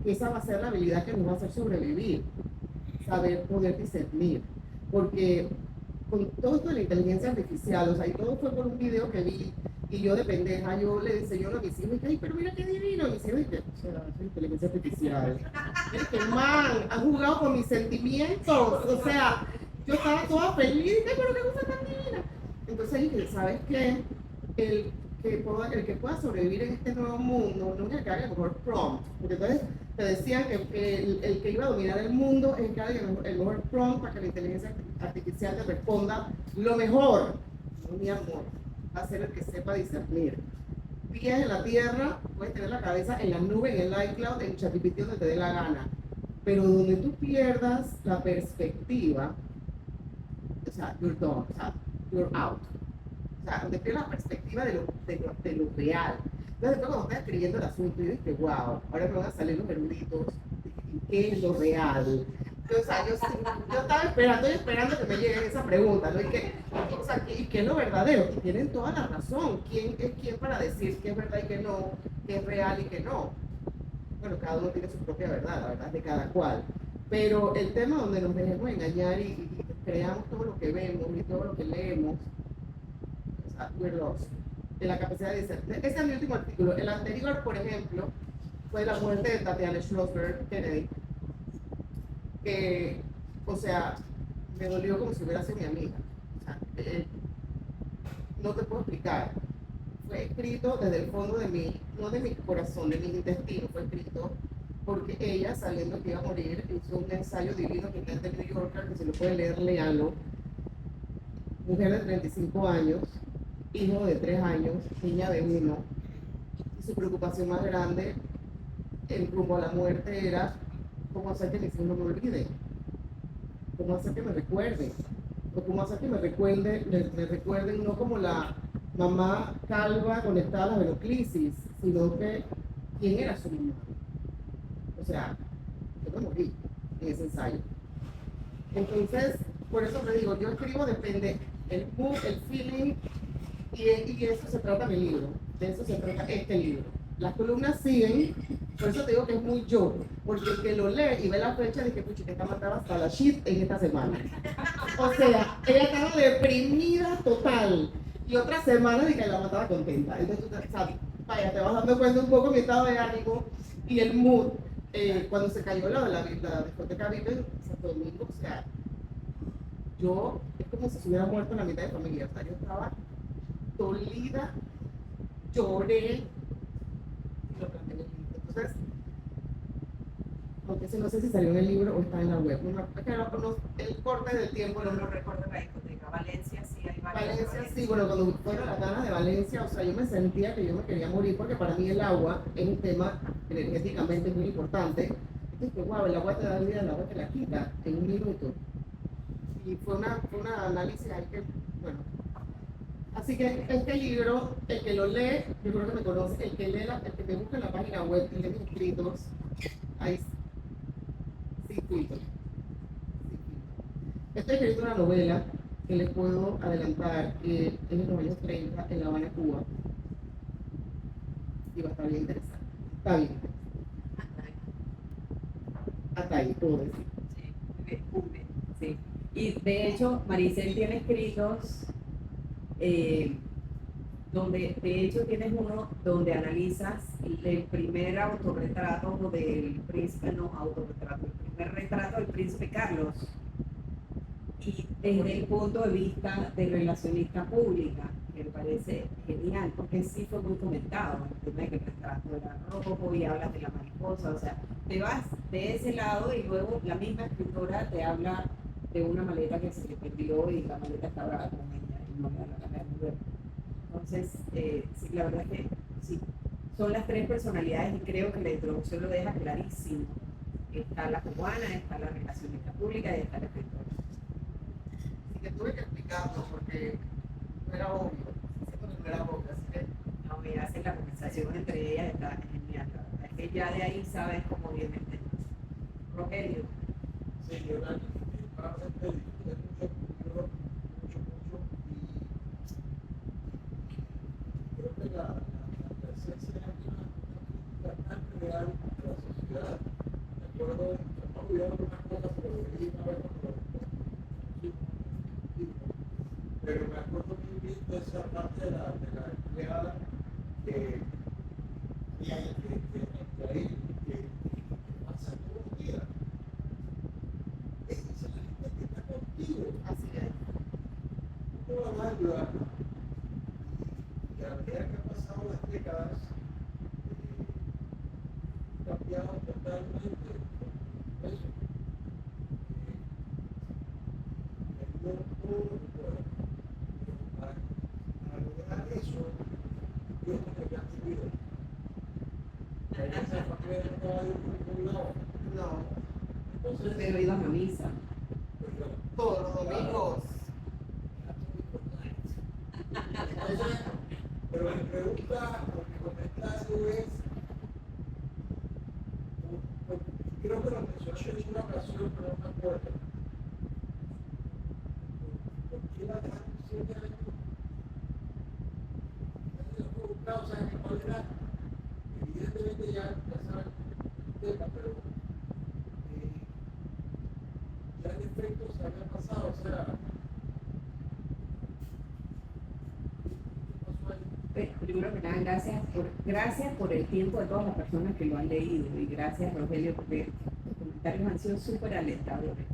que esa va a ser la habilidad que nos va a hacer sobrevivir, saber poder discernir. Porque con todo esto de la inteligencia artificial, o sea, y todo fue por un video que vi, y yo de pendeja, yo le enseño a mis hijos, y dije, pero mira qué divino, y mis hijos, dije, o sea, es inteligencia artificial. Es que, man, han jugado con mis sentimientos, o sea, yo estaba toda feliz, dije, pero qué cosa tan divina. Entonces dije, ¿sabes qué? El que pueda sobrevivir en este nuevo mundo no es el que haga el mejor prompt, porque entonces te decían que el que iba a dominar el mundo es el que haga el mejor prompt para que la inteligencia artificial te responda lo mejor. No, mi amor, va a ser el que sepa discernir. Pies en la tierra, puedes tener la cabeza en la nube, en el iCloud, en ChatGPT, donde te dé la gana, pero donde tú pierdas la perspectiva, o sea, you're done, o sea, you're out. O sea, donde pierdas la perspectiva de lo real. Entonces, cuando estás escribiendo el asunto, y dije, wow, ahora me van a salir los eruditos, ¿qué es lo real? O sea, yo estaba esperando que me llegue esa pregunta, ¿no? ¿Y qué es lo verdadero? Y tienen toda la razón. ¿Quién es quién para decir qué es verdad y qué no, qué es real y qué no? Bueno, cada uno tiene su propia verdad, la verdad es de cada cual. Pero el tema donde nos dejemos engañar y creamos todo lo que vemos y todo lo que leemos, o sea, we're lost. De la capacidad de discernir. Ese es mi último artículo. El anterior, por ejemplo, fue la muerte de Tatiana Schlossberg Kennedy, que, o sea, me dolió como si hubiera sido mi amiga. O sea, no te puedo explicar. Fue escrito desde el fondo de mi, no de mi corazón, de mi intestino, fue escrito porque ella, sabiendo que iba a morir, hizo un ensayo divino que está en The New Yorker, que si lo puede leer, léalo. Mujer de 35 años, hijo de 3 años, niña de 1, y su preocupación más grande en rumbo a la muerte era cómo hacer que mis hijos no me olviden, cómo hacer que me recuerden, o cómo hacer que me recuerden no como la mamá calva conectada a la venoclisis, sino que quién era su mamá. O sea, yo me morí en ese ensayo. Entonces, por eso te digo, yo escribo, depende el mood, el feeling, y de eso se trata mi libro, de eso se trata este libro. Las columnas siguen, por eso te digo que es muy yo, porque el que lo lee y ve la fecha dice que pucha, que está matada hasta la shit en esta semana. O sea, ella estaba deprimida total, y otra semana de que la mataba contenta. Entonces tú sabes, vaya, te vas dando cuenta un poco mi estado de ánimo y el mood. Cuando se cayó la discoteca Vive en Santo Domingo, o sea, yo, es como si se hubiera muerto la mitad de familia, o sea, yo estaba dolida, lloré, y lo planteé en el libro. Entonces, aunque no sé si salió en el libro o está en la web, el corte del tiempo No recuerdo la discoteca. Valencia sí hay varias. Valencia sí, bueno, cuando fueron las ganas de Valencia, o sea, yo me sentía que yo me quería morir porque para mí el agua es un tema energéticamente muy importante. Entonces, wow, el agua te da vida, el agua te la quita en un minuto. Y fue una análisis ahí que, bueno. Así que este libro, el que lo lee, yo creo que me conoce, el que me busca en la página web y lee mis escritos, ahí sí, filtro. Estoy escribiendo una novela que les puedo adelantar que es en los años 30 en La Habana, Cuba, y va a estar bien interesante. Está bien, hasta ahí puedo decir. Sí, muy bien, muy bien, sí. Y de hecho, Maricel tiene escritos donde, de hecho, tienes uno donde analizas el primer autorretrato del príncipe, no autorretrato, el primer retrato del príncipe Carlos. Y desde el punto de vista de relacionista pública, que me parece genial, porque sí fue muy comentado, el tema de que el retrato era rojo y hablas de la mariposa, o sea, te vas de ese lado y luego la misma escritora te habla de una maleta que se le perdió y la maleta estaba con ella y no le da la gana de mover. Entonces, sí, la verdad es que sí, son las tres personalidades y creo que la introducción lo deja clarísimo. Está la cubana, está la relacionista pública y está la escritora. Así que tuve que explicarlo porque no era obvio, siento que no era obvio, así que No, y hacen la conversación entre ellas, está genial. La verdad es que ya de ahí sabes cómo viene el tema. Rogelio, Sí, yo realmente disfruté mucho el libro, mucho, y creo que la esencia es una crítica tan real de la sociedad. Me acuerdo, se me olvidaron unas cosas, pero lo leí una vez cuando lo conocimos en el libro, pero me acuerdo muy bien de esa parte de la empleada que ahí, que pasa todos los días. Esa es la gente que está contigo. así es. No la va a ayudar. Y a medida que han pasado las décadas, ha cambiado totalmente eso. Me ayudó todo lo que pueda. Pero para lograr eso, yo tengo que hacer vida. Esa familia no estaba de ningún lado. No, Entonces, pero ibas a misa. todos los domingos. Entonces, pero mi pregunta o mi comentario es, creo que lo mencioné en una ocasión, pero no me acuerdo. ¿Por qué la dejaron 7 años? Nadie lo fue buscado, o sea, que cuál era, evidentemente ya saben el tema, pero ya el efecto se había pasado, o sea, ¿qué pasó ahí? Primero que nada, gracias por el tiempo de todas las personas que lo han leído y gracias, Rogelio, porque los comentarios han sido súper alentadores.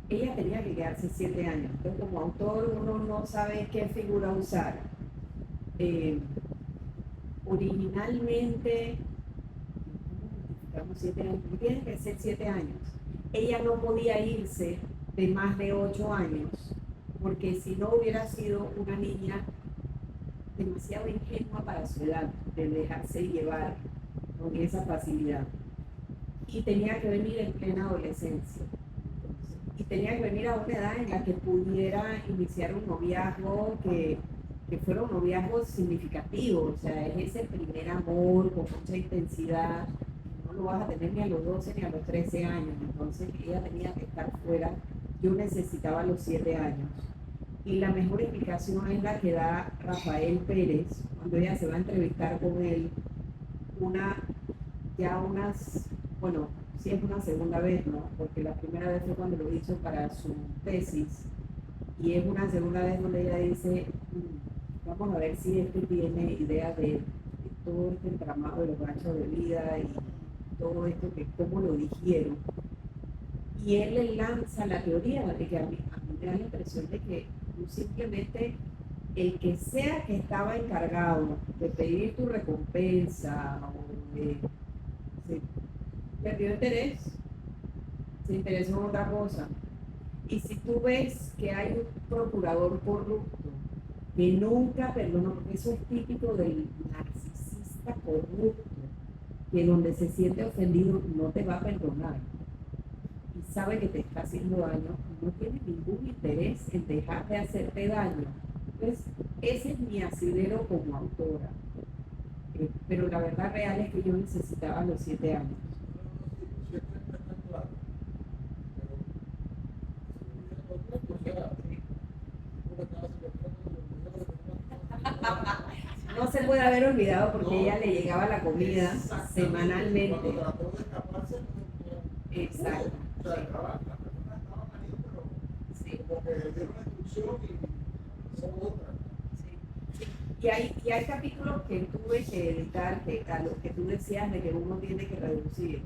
Ella tenía que quedarse 7 años, entonces como autor uno no sabe qué figura usar. Originalmente, ¿cómo justificamos 7 años? Tiene que ser 7 años. Ella no podía irse de más de 8 años, porque si no hubiera sido una niña demasiado ingenua para su edad, de dejarse llevar con esa facilidad. Y tenía que venir en plena adolescencia. Y tenía que venir a una edad en la que pudiera iniciar un noviazgo que fuera un noviazgo significativo, o sea, es ese primer amor con mucha intensidad, no lo vas a tener ni a los 12 ni a los 13 años, entonces ella tenía que estar fuera, yo necesitaba los 7 años. Y la mejor explicación es la que da Rafael Pérez, cuando ella se va a entrevistar con él, bueno, sí es una segunda vez, ¿no? Porque la primera vez fue cuando lo hizo para su tesis, y es una segunda vez donde ella dice, vamos a ver si este tiene idea de todo este entramado de los ganchos de vida y todo esto, que cómo lo dijeron. Y él le lanza la teoría de que a mí me da la impresión de que tú simplemente, el que sea que estaba encargado de pedir tu recompensa o de, se perdió interés, se interesó en otra cosa. Y si tú ves que hay un procurador corrupto que nunca perdona, porque eso es típico del narcisista corrupto, que donde se siente ofendido no te va a perdonar y sabe que te está haciendo daño, no tiene ningún interés en dejar de hacerte daño. Entonces, ese es mi asidero como autora. Pero la verdad real es que yo necesitaba los 7 años. No, sí, los 7 años están claros, pero No se puede haber olvidado porque ella le llegaba la comida semanalmente. Cuando trató de escaparse, Exacto. o sea, la persona estaba ahí, pero Sí. como que dieron la instrucción y son otras. Sí. Y hay capítulos que tuve que editar, que a lo que tú decías de que uno tiene que reducir.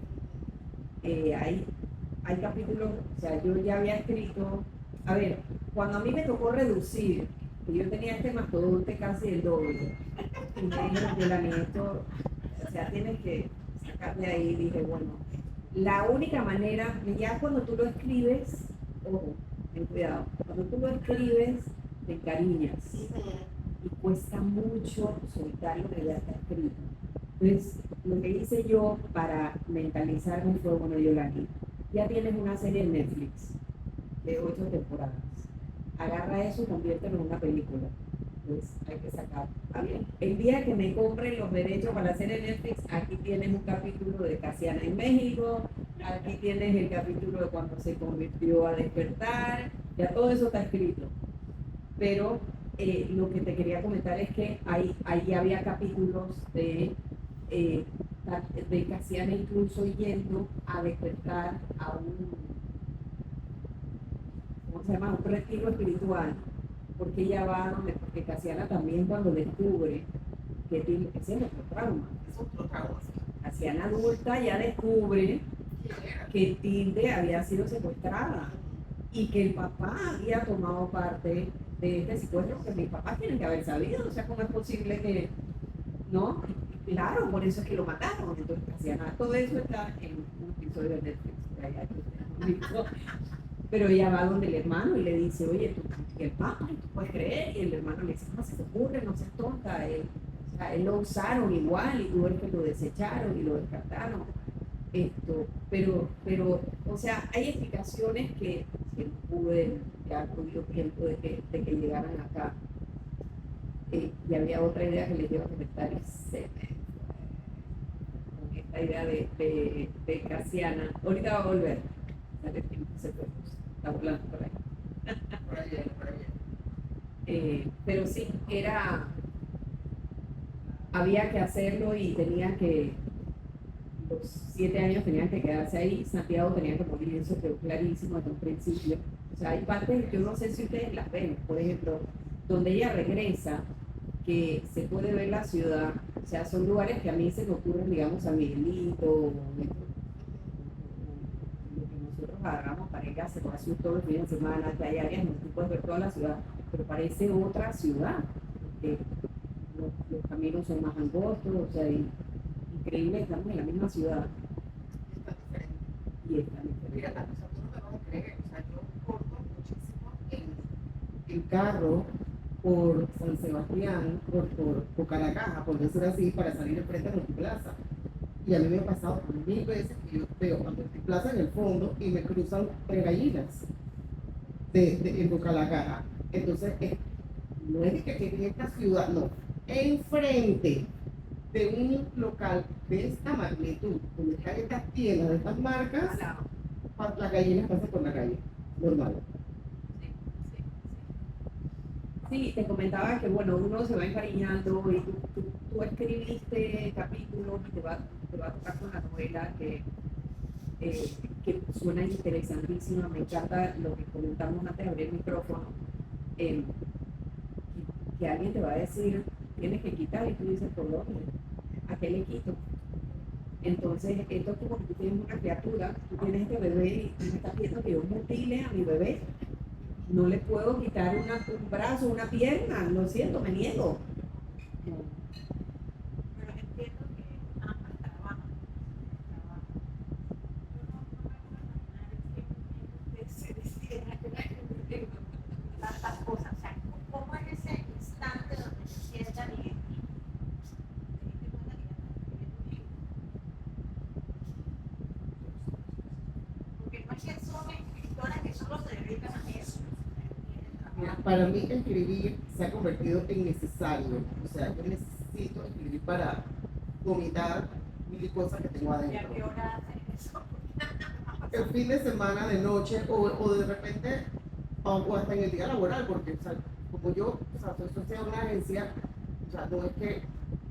Hay capítulos, o sea, yo ya había escrito, a ver, cuando a mí me tocó reducir, que yo tenía este mastodonte casi el doble, y me dijeron, Yolani, esto, o sea, tienes que sacar de ahí, dije, bueno, la única manera, ya cuando tú lo escribes, ojo, ten cuidado, cuando tú lo escribes, te encariñas y cuesta mucho soltar lo que ya está escrito. Entonces, lo que hice yo para mentalizarme fue, bueno, Yolani, ya tienes una serie en Netflix de 8 temporadas. Agarra eso y conviértelo en una película. Pues hay que sacar. ¿Está bien? El día que me compren los derechos para la serie de Netflix, aquí tienes un capítulo de Casiana en México, aquí tienes el capítulo de cuando se convirtió a Despertar, ya todo eso está escrito. Pero lo que te quería comentar es que ahí había capítulos de Casiana incluso yendo a despertar a un, ¿cómo se llama? Un retiro espiritual, porque ella va donde, porque Casiana también cuando descubre que tiene, ese es otro trauma. Es otro trauma. Casiana adulta ya descubre ¿Quién era? que Tilde había sido secuestrada y que el papá había tomado parte de este secuestro, que mis papás tienen que haber sabido, o sea, ¿cómo es posible que, no? Claro, por eso es que lo mataron, entonces Casiana, todo eso está en un episodio de Netflix, por allá que ustedes no han visto. Pero ella va donde el hermano y le dice, oye, tú, el papá, tú puedes creer, y el hermano le dice, no se te ocurre, no seas tonta, o sea, él lo usaron igual y tú eres que lo desecharon y lo descartaron. Pero, o sea, hay explicaciones que no pude, ya no dio tiempo de que llegaran acá. Y había otra idea que les iba a comentar y se me fue. Con esta idea de Casiana. Ahorita va a volver. Dale tiempo, se fue. Está volando por ahí. Por allá, por allá. Pero sí, había que hacerlo y tenía que, los 7 años tenían que quedarse ahí, Santiago tenía que morir, eso quedó clarísimo desde un principio. O sea, hay partes, yo no sé si ustedes las ven, por ejemplo, donde ella regresa, que se puede ver la ciudad, o sea, son lugares que a mí se me ocurren, digamos, a Miguelito, lo que nosotros hagamos para ir a hacer todo el fin de semana, que hay áreas donde tú puedes ver toda la ciudad, pero parece otra ciudad, porque los caminos son más angostos, o sea, increíble, estamos en la misma ciudad Está diferente. y está diferente. Mira, o sea, tú no me vas a creer, o sea, yo corto muchísimo en carro por San Sebastián, por Calacaja, por decir así, para salir enfrente de Multiplaza. Y a mí me ha pasado 1000 veces que yo veo a Multiplaza en el fondo y me cruzan 3 gallinas en Bucalacata. Entonces, no es que en esta ciudad, no, enfrente de un local de esta magnitud, donde están estas tiendas de estas marcas, las gallinas pasan por la calle, normal. Sí, te comentaba que bueno, uno se va encariñando y tú escribiste capítulos y te va a tocar con la novela que suena interesantísima, me encanta lo que comentamos antes de abrir el micrófono, que alguien te va a decir, tienes que quitar y tú dices, ¿por dónde? ¿A qué le quito? Entonces, esto es como que tú tienes una criatura, tú tienes este bebé y me estás pidiendo que yo mutile a mi bebé. No le puedo quitar un brazo, una pierna, lo siento, me niego. Pero entiendo que ambas trabajan. Yo no me puedo imaginar en qué momento se deciden a tantas cosas. O sea, ¿cómo es ese instante donde se sientan y te diste cuenta que ya estás escribiendo un libro? Porque no es que son escritoras que solo se dedican a eso. Para mí escribir se ha convertido en necesario, o sea, yo necesito escribir para vomitar mil cosas que tengo ¿Y a adentro. qué hora hacen eso? El fin de semana, de noche, o de repente o hasta en el día laboral, porque, o sea, como yo, o sea, soy socia de una agencia, o sea, no es que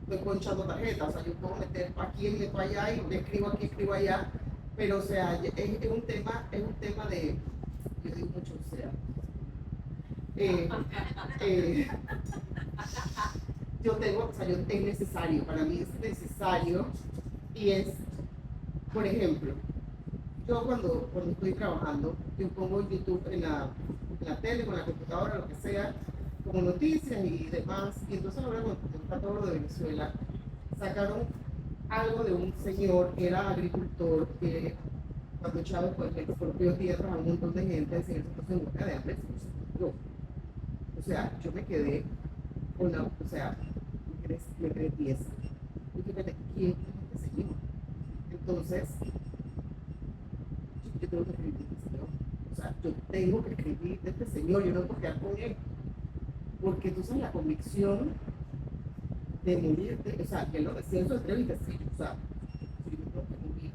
estoy ponchando tarjetas, o sea, yo puedo meter aquí, meto allá y me escribo aquí, escribo allá, pero, o sea, es un tema de, yo digo mucho, o sea, eh, eh, yo tengo, o sea, es necesario, para mí es necesario, y es, por ejemplo, yo cuando estoy trabajando, yo pongo YouTube en la tele, con la computadora, lo que sea, como noticias y demás. Y entonces ahora cuando está todo lo de Venezuela, sacaron algo de un señor que era agricultor, que cuando Chávez pues, le expropió tierras a un montón de gente, el señor se puso en busca de hambre, se murió. O sea, yo me quedé con la, o sea, me quedé tiesa. Y fíjate, ¿quién es este señor? Entonces, yo tengo que escribir de este señor. O sea, yo tengo que escribir de este señor, yo no puedo quedar con él. Porque tú sabes la convicción de morir, o sea, que lo decía en su entrevista, sí, o sea, si yo tengo que morir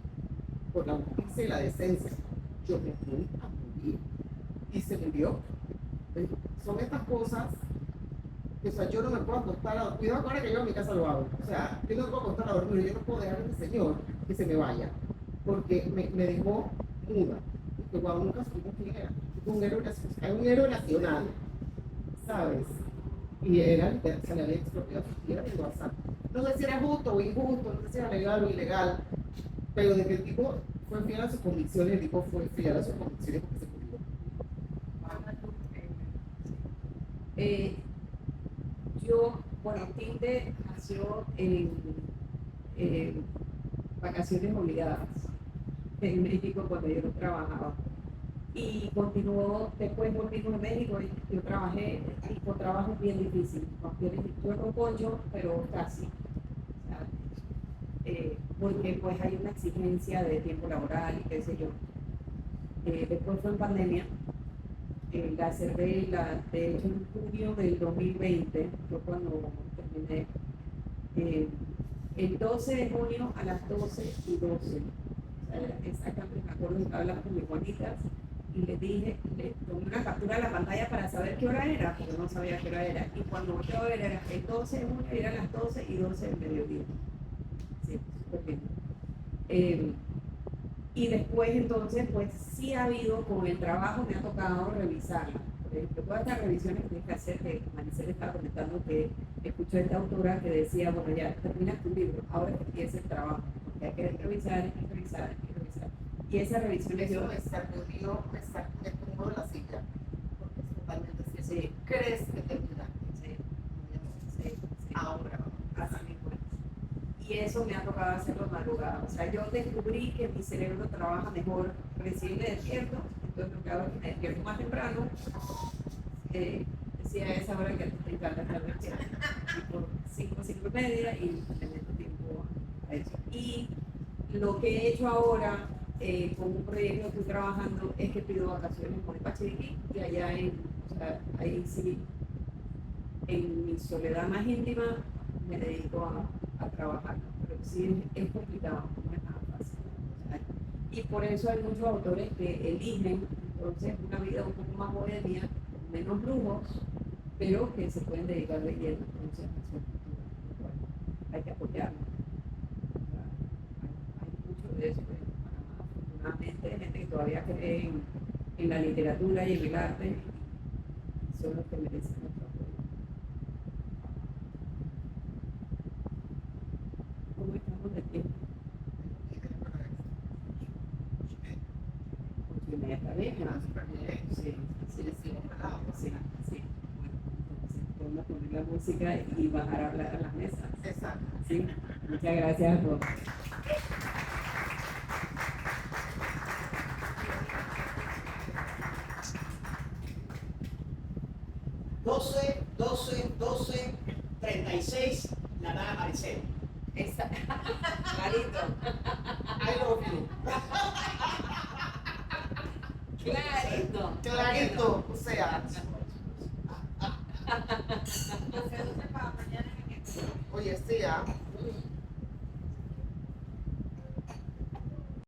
por la justicia y la decencia, yo me voy a morir. Y se murió. Son estas cosas que, o sea, yo no me puedo acostar a dormir. Cuidado ahora que yo a mi casa lo hago. O sea, yo no me puedo acostar a dormir, yo no puedo dejar a este señor que se me vaya. Porque me dejó muda. Porque wow, nunca supimos quién era. Un héroe nacional, ¿sabes? Y era, se le había expropiado su tierra en WhatsApp. No sé si era justo o injusto, no sé si era legal o ilegal, pero de que el tipo fue fiel a sus convicciones, el tipo fue fiel a sus convicciones porque se murió. Eh, yo, bueno, Tilde nació en vacaciones obligadas en México cuando yo no trabajaba. Y continuó, después volvimos a México y yo trabajé, y con trabajos bien difíciles. Yo no pollo, pero casi. O sea, porque pues hay una exigencia de tiempo laboral y qué sé yo. Después fue en pandemia. La cerré, de hecho en junio del 2020, fue cuando terminé. El 12 de junio a las 12:12. O sea, exactamente me acuerdo que estaba hablando con mis Juanitas y le dije, le tomé una captura de la pantalla para saber qué hora era, porque no sabía qué hora era. Y cuando volteé a ver era el 12 de junio, eran las 12:12 del mediodía. Sí, súper bien. Y después entonces, pues sí ha habido, con el trabajo me ha tocado revisarla. Por ejemplo, todas estas revisiones que tienes que hacer, que Maricel estaba comentando que escuchó a esta autora que decía, bueno, ya terminas tu libro, ahora que empieza el trabajo, porque hay que revisar, hay que revisar, hay que revisar. Y esa revisión es Eso me sacudió, me tumbó la silla, porque es totalmente cierto. Sí. ¿Crees que terminaste? Sí, sí, sí. Ahora, Así mismo es. Y eso me ha tocado hacerlo madrugada. O sea, yo descubrí que mi cerebro trabaja mejor recién me despierto, entonces lo que hago es que me despierto más temprano. Decía a esa hora que te encanta estar despierto, tipo 5:30, y le meto tiempo a eso. Y lo que he hecho ahora con un proyecto que estoy trabajando es que pido vacaciones con el Pachiriquí y allá o sea, ahí sí, en mi soledad más íntima, me dedico a trabajar, pero sí es complicado, no es nada fácil. O sea, y por eso hay muchos autores que eligen entonces una vida un poco más bohemia, con menos lujos, pero que se pueden dedicar de lleno entonces a su cultura. Bueno, hay que apoyarlo. O sea, hay mucho de eso en Panamá, afortunadamente, hay gente que todavía cree en la literatura y en el arte, y son los que merecen nuestro apoyo. ¿Cómo estamos de tiempo? 8:30, ¿está bien? Sí, sí, sí, sí, sí. Bueno, entonces podemos poner la música y bajar a hablar a las mesas. exacto. Sí, muchas gracias a todos. 12:36 la van a aparecer. Clarito. I love you. Clarito. Clarito, o sea, oye, sí,